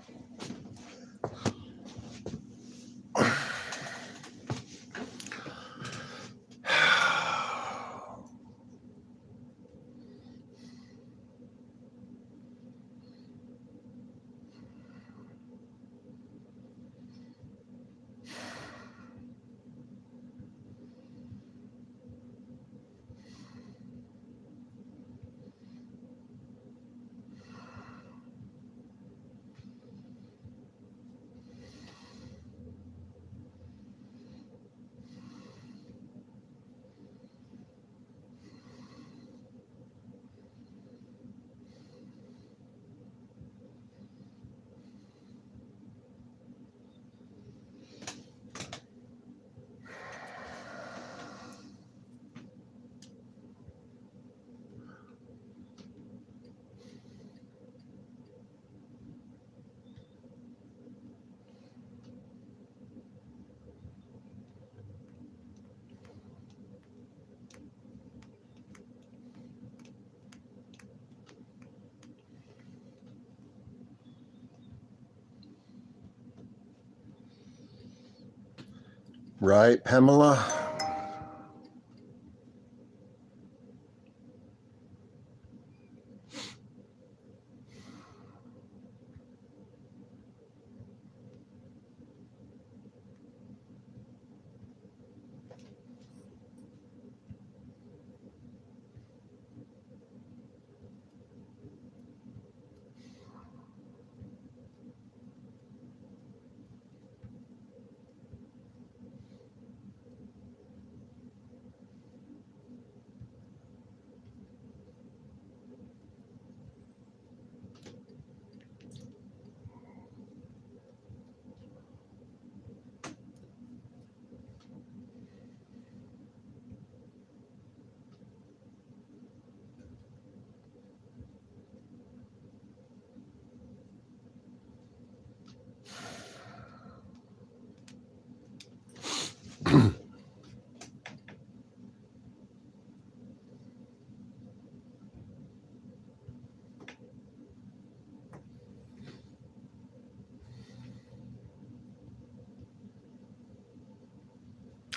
Right, Pamela?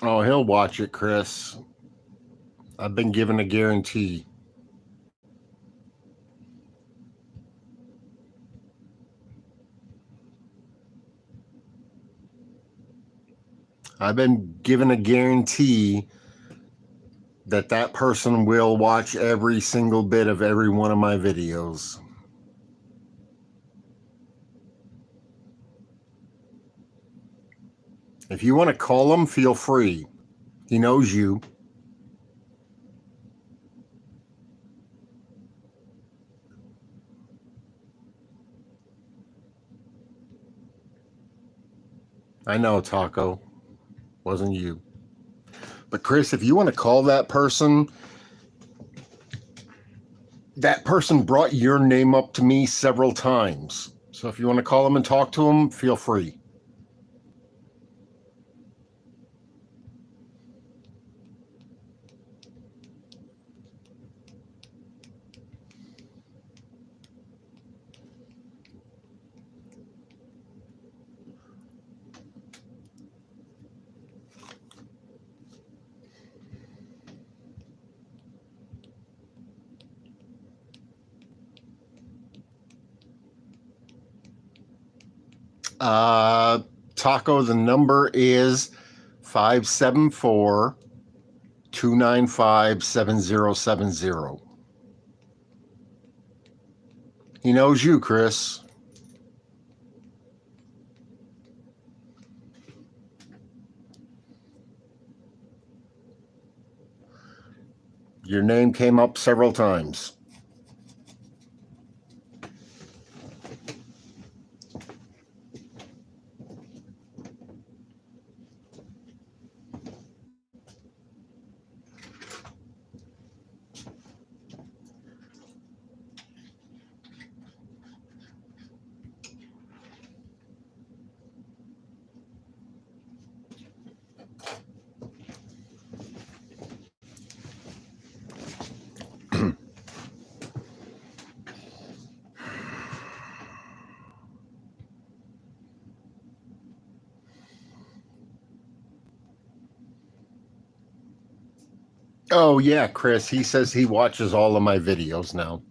Oh, he'll watch it, Chris. I've been given a guarantee. I've been given a guarantee that that person will watch every single bit of every one of my videos. If you want to call him, feel free. He knows you. I know, Taco. Wasn't you. But Chris, if you want to call that person brought your name up to me several times. So if you want to call him and talk to him, feel free. Taco, the number is 574-295-7070. He knows you, Chris. Your name came up several times. Oh, yeah, Chris. He says he watches all of my videos now.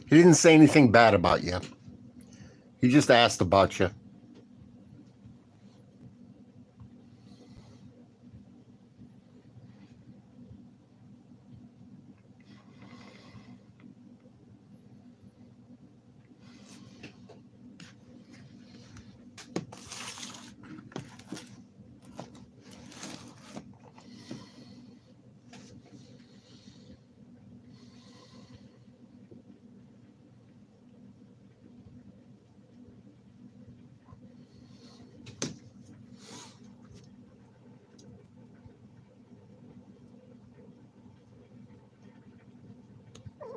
He didn't say anything bad about you. He just asked about you.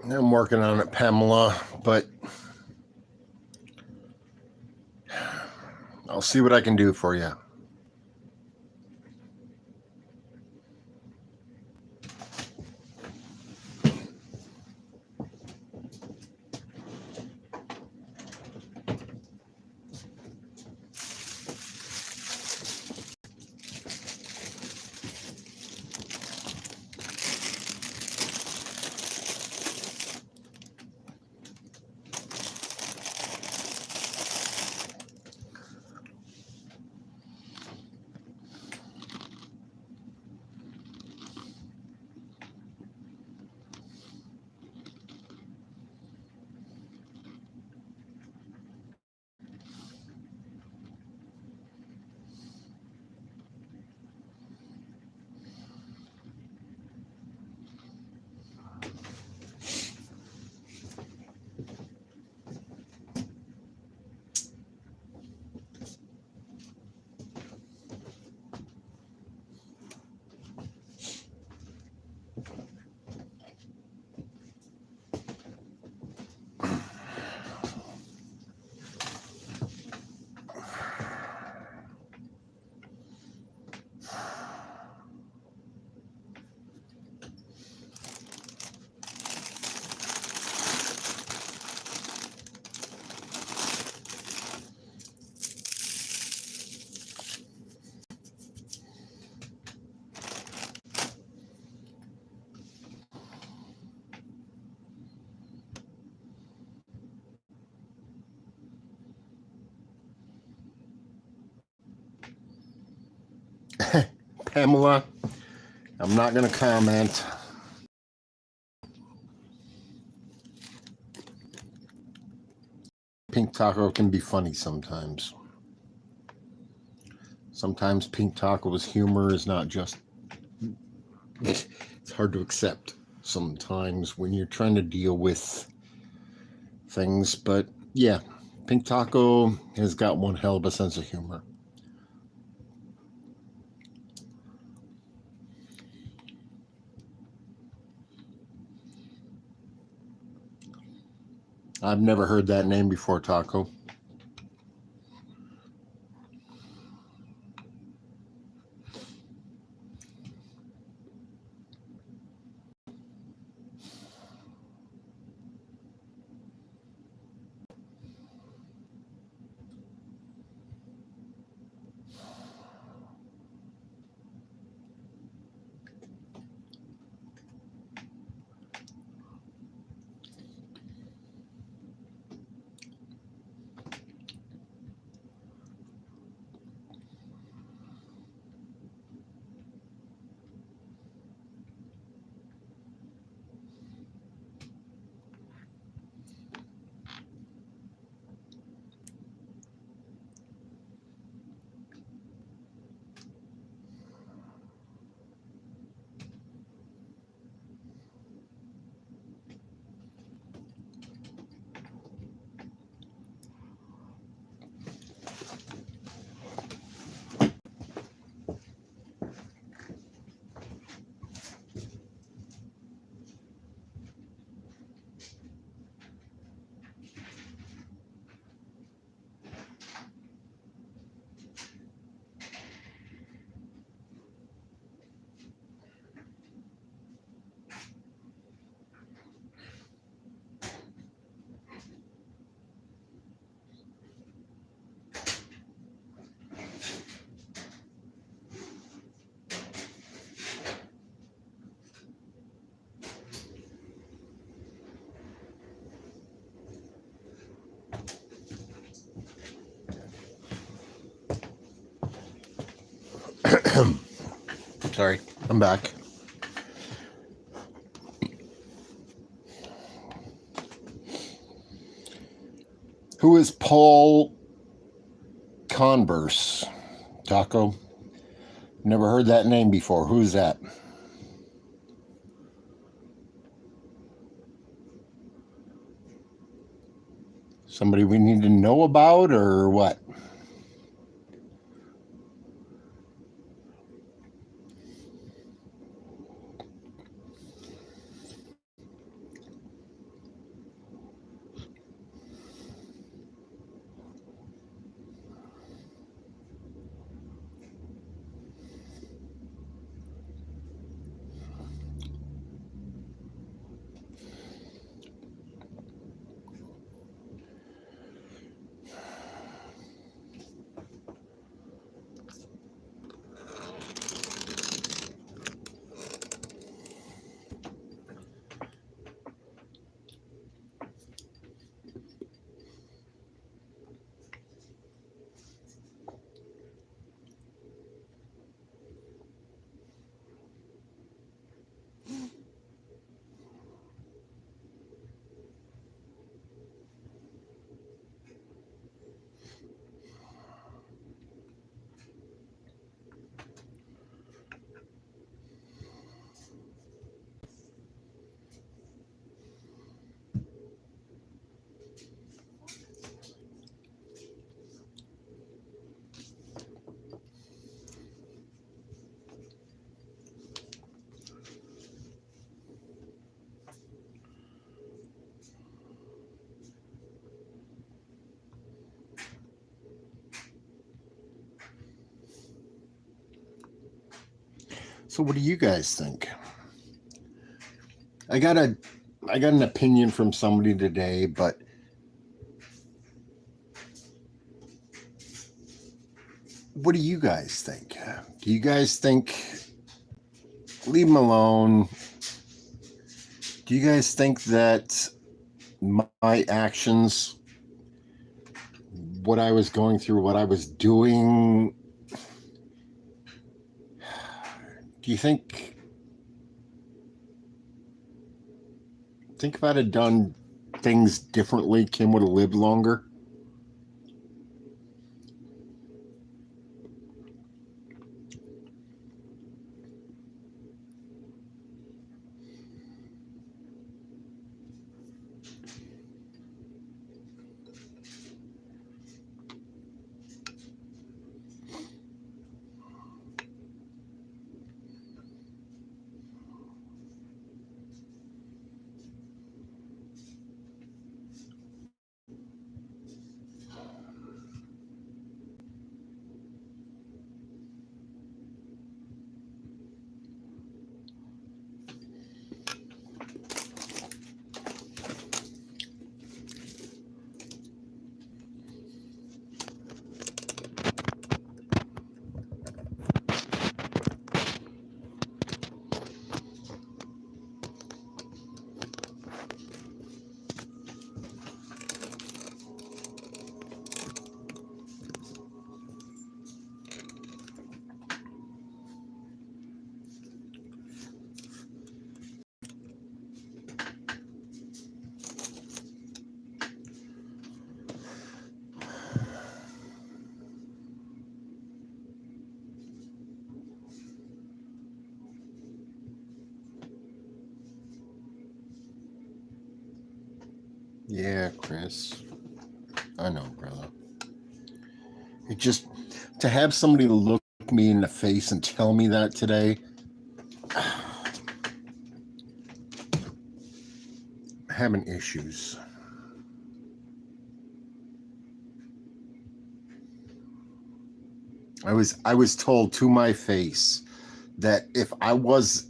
I'm working on it, Pamela, but I'll see what I can do for you. Pamela, I'm not going to comment. Pink Taco can be funny sometimes. Sometimes Pink Taco's humor is not just... It's hard to accept sometimes when you're trying to deal with things. But yeah, Pink Taco has got one hell of a sense of humor. I've never heard that name before, Taco. Sorry, I'm back. Who is Paul Converse? Taco? Never heard that name before. Who's that? Somebody we need to know about or what? So what do you guys think? I got an opinion from somebody today, but what do you guys think? Do you guys think leave them alone? Do you guys think that my actions, what I was going through, what I was doing, Do you think if I'd have done things differently, Kim would have lived longer? Yeah, Chris. I know, brother. It just, to have somebody look me in the face and tell me that today, I'm having issues. I was told to my face that if I was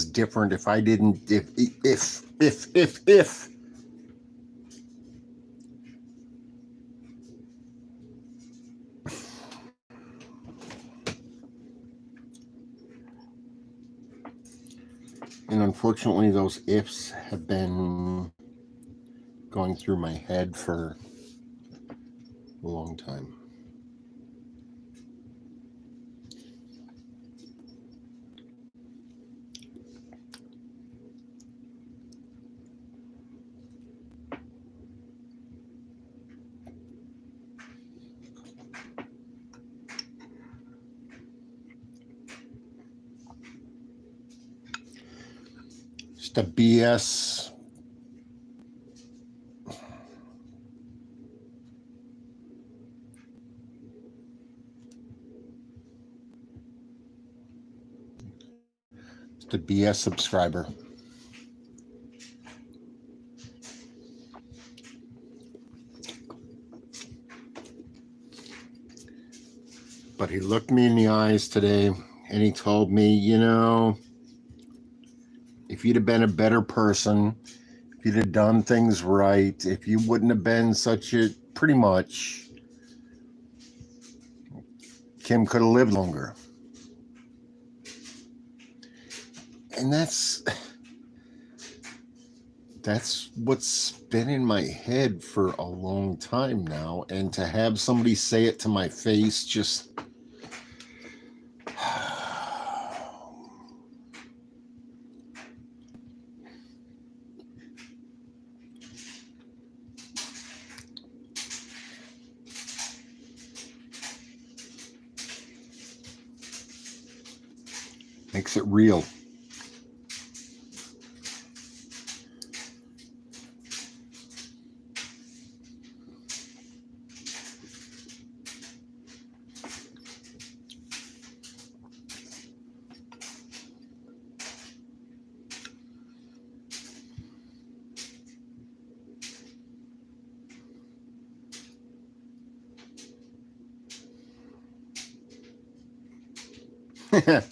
different, if I didn't, if and unfortunately those ifs have been going through my head for a long time. Just a BS. Just a BS subscriber. But he looked me in the eyes today and he told me, you know, if you'd have been a better person, if you'd have done things right, if you wouldn't have been such a, pretty much, Kim could have lived longer. And that's what's been in my head for a long time now. And to have somebody say it to my face just makes it real.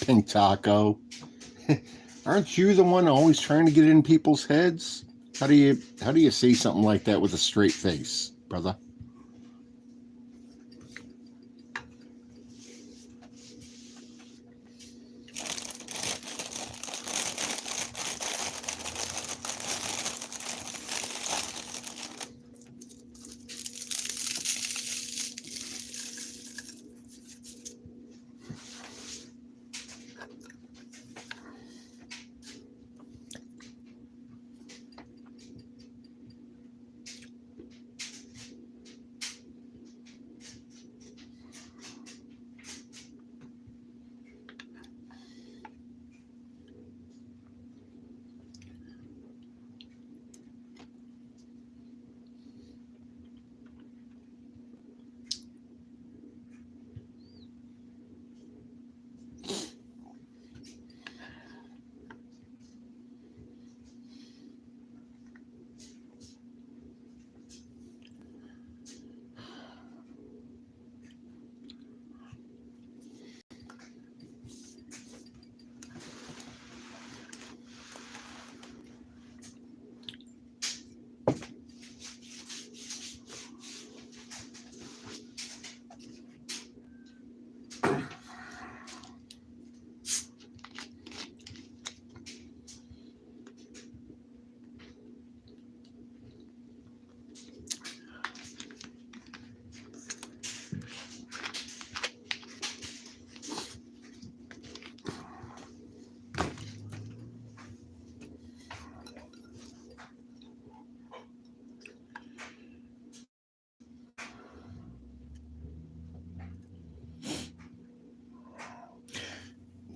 Pink Taco. Aren't you the one always trying to get in people's heads? How do you say something like that with a straight face, brother?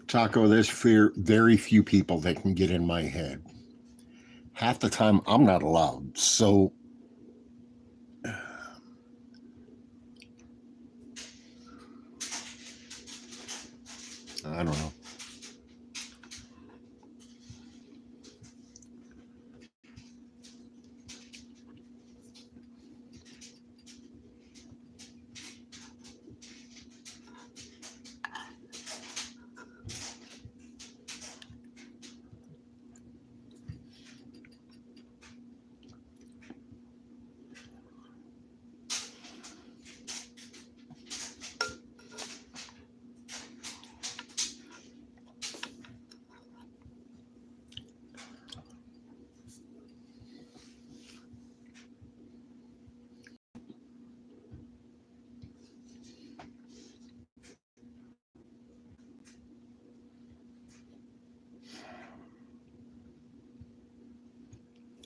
Taco, there's very few people that can get in my head. Half the time, I'm not allowed. So, I don't know.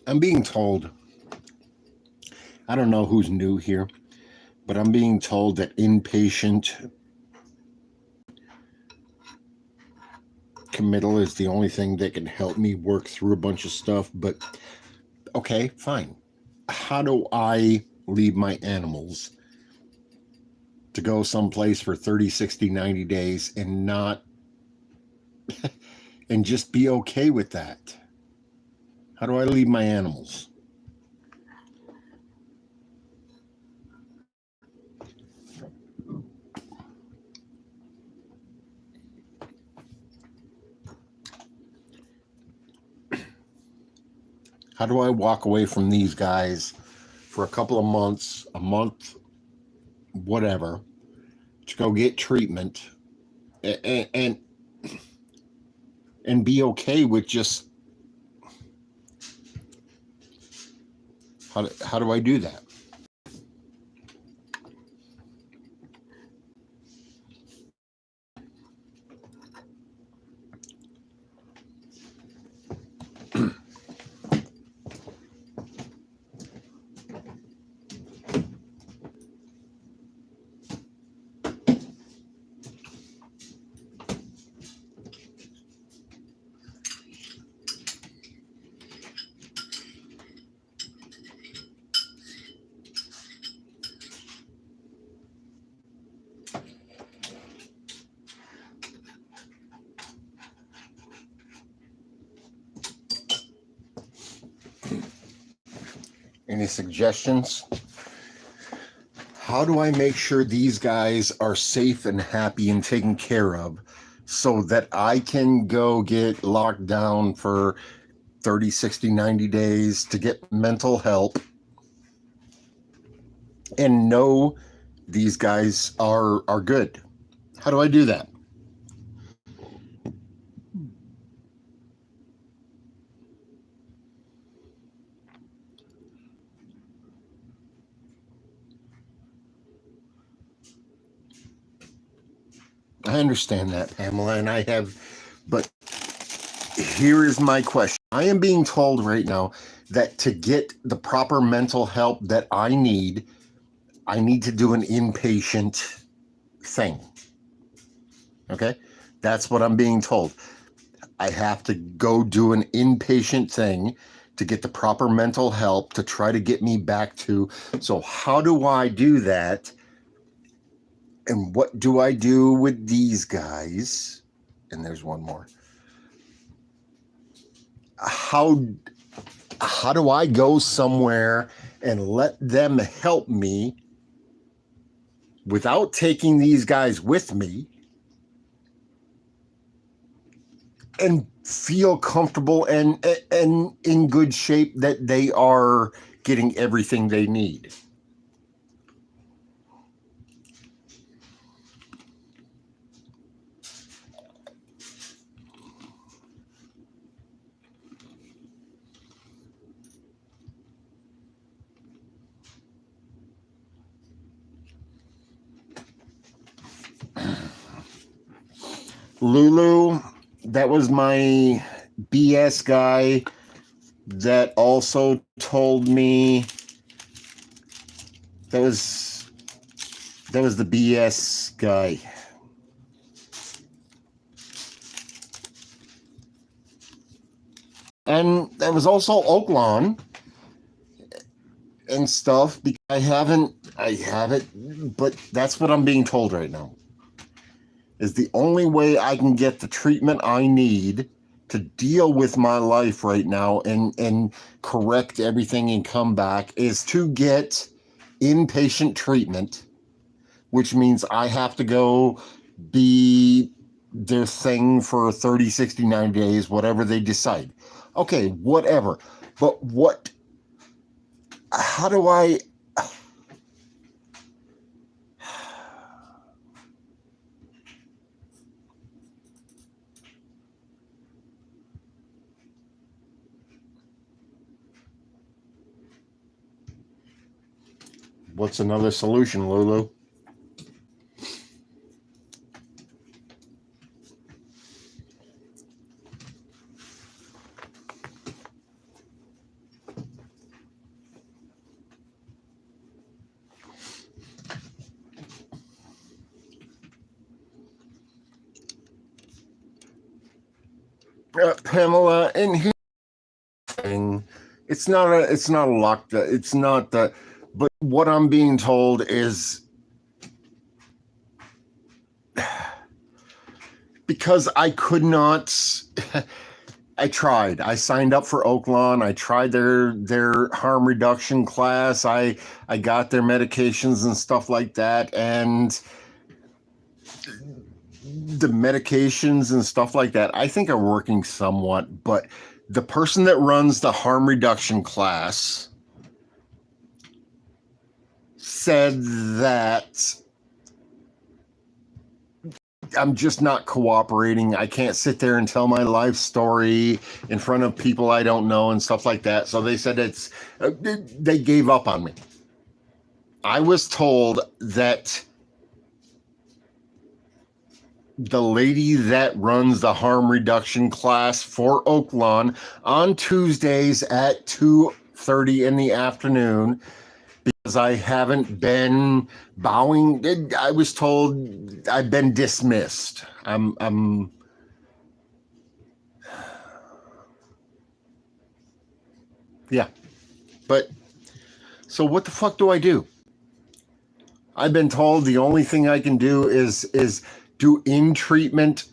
I'm being told, I don't know who's new here, but I'm being told that inpatient committal is the only thing that can help me work through a bunch of stuff. But okay, fine. How do I leave my animals to go someplace for 30, 60, 90 days and not, and just be okay with that? How do I leave my animals? How do I walk away from these guys for a couple of months, a month, whatever, to go get treatment and be okay with just how do I do that? Any suggestions? How do I make sure these guys are safe and happy and taken care of so that I can go get locked down for 30, 60, 90 days to get mental help and know these guys are good? How do I do that? I understand that, Pamela, and I have, but here is my question. I am being told right now that to get the proper mental help that I need to do an inpatient thing. Okay? That's what I'm being told. I have to go do an inpatient thing to get the proper mental help to try to get me back to. So how do I do that? And what do I do with these guys? And there's one more. How do I go somewhere and let them help me without taking these guys with me and feel comfortable and in good shape that they are getting everything they need? Lulu, that was my BS guy that also told me that was the BS guy. was also Oaklawn and stuff because I have it, but that's what I'm being told right now. Is the only way I can get the treatment I need to deal with my life right now and correct everything and come back is to get inpatient treatment, which means I have to go be their thing for 30, 60, 90 days, whatever they decide. Okay, whatever. But how do I... What's another solution, Lulu? Pamela, and here's the thing. It's not a locked. It's not the. But what I'm being told is because I could not. I tried. I signed up for Oaklawn. I tried their harm reduction class. I got their medications and stuff like that, and the medications and stuff like that I think are working somewhat, but the person that runs the harm reduction class said that I'm just not cooperating. I can't sit there and tell my life story in front of people I don't know and stuff like that. So they said they gave up on me. I was told that the lady that runs the harm reduction class for Oaklawn on Tuesdays at 2:30 in the afternoon, because I haven't been bowing. I was told I've been dismissed. Yeah. But so what the fuck do I do? I've been told the only thing I can do is do inpatient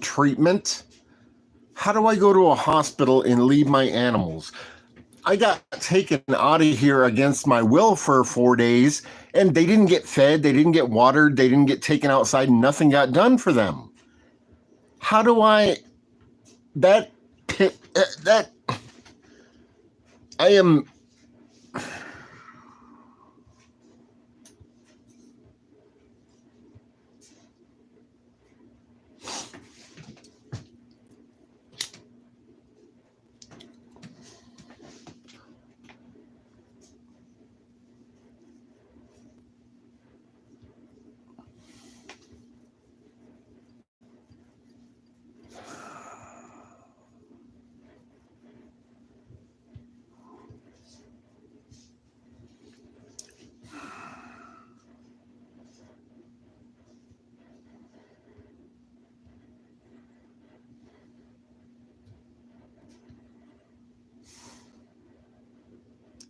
treatment. How do I go to a hospital and leave my animals? I got taken out of here against my will for 4 days, and they didn't get fed, they didn't get watered, they didn't get taken outside, nothing got done for them. How do I... That I am...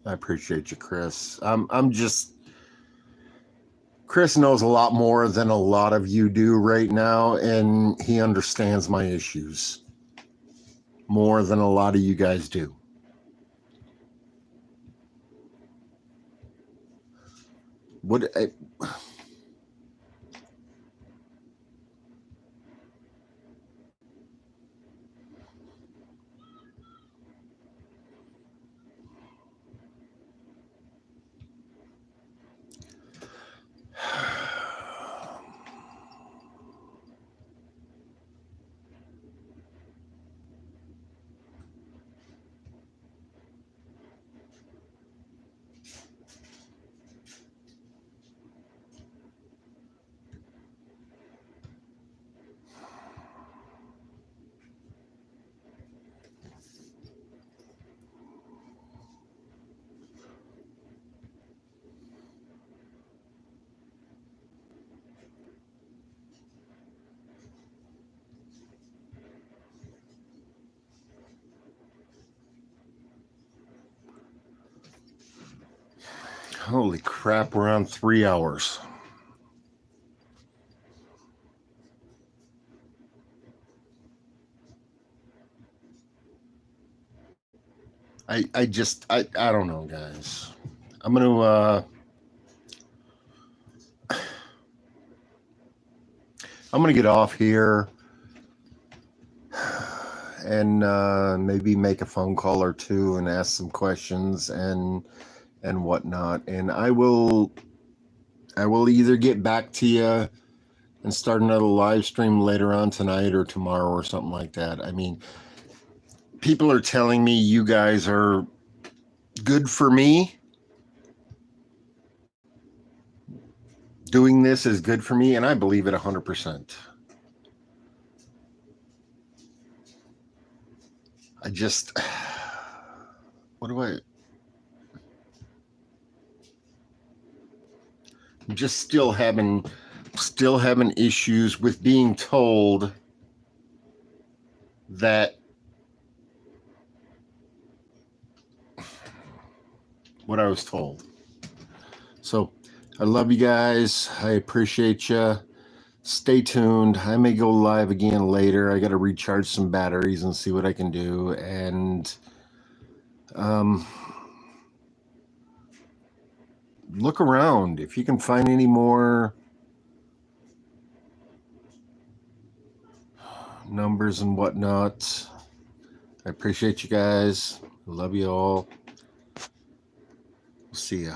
I appreciate you, Chris. I'm just... Chris knows a lot more than a lot of you do right now, and he understands my issues more than a lot of you guys do. What... Holy crap, we're on 3 hours. I don't know, guys. I'm gonna get off here and maybe make a phone call or two and ask some questions and whatnot. And I will either get back to you and start another live stream later on tonight or tomorrow or something like that. I mean, people are telling me you guys are good for me. Doing this is good for me, and I believe it 100%. I just, what do I? I'm just still having issues with being told that what I was told. So I love you guys. I appreciate you. Stay tuned. I may go live again later. I got to recharge some batteries and see what I can do. And look around. If you can find any more numbers and whatnot. I appreciate you guys. I love you all. See ya.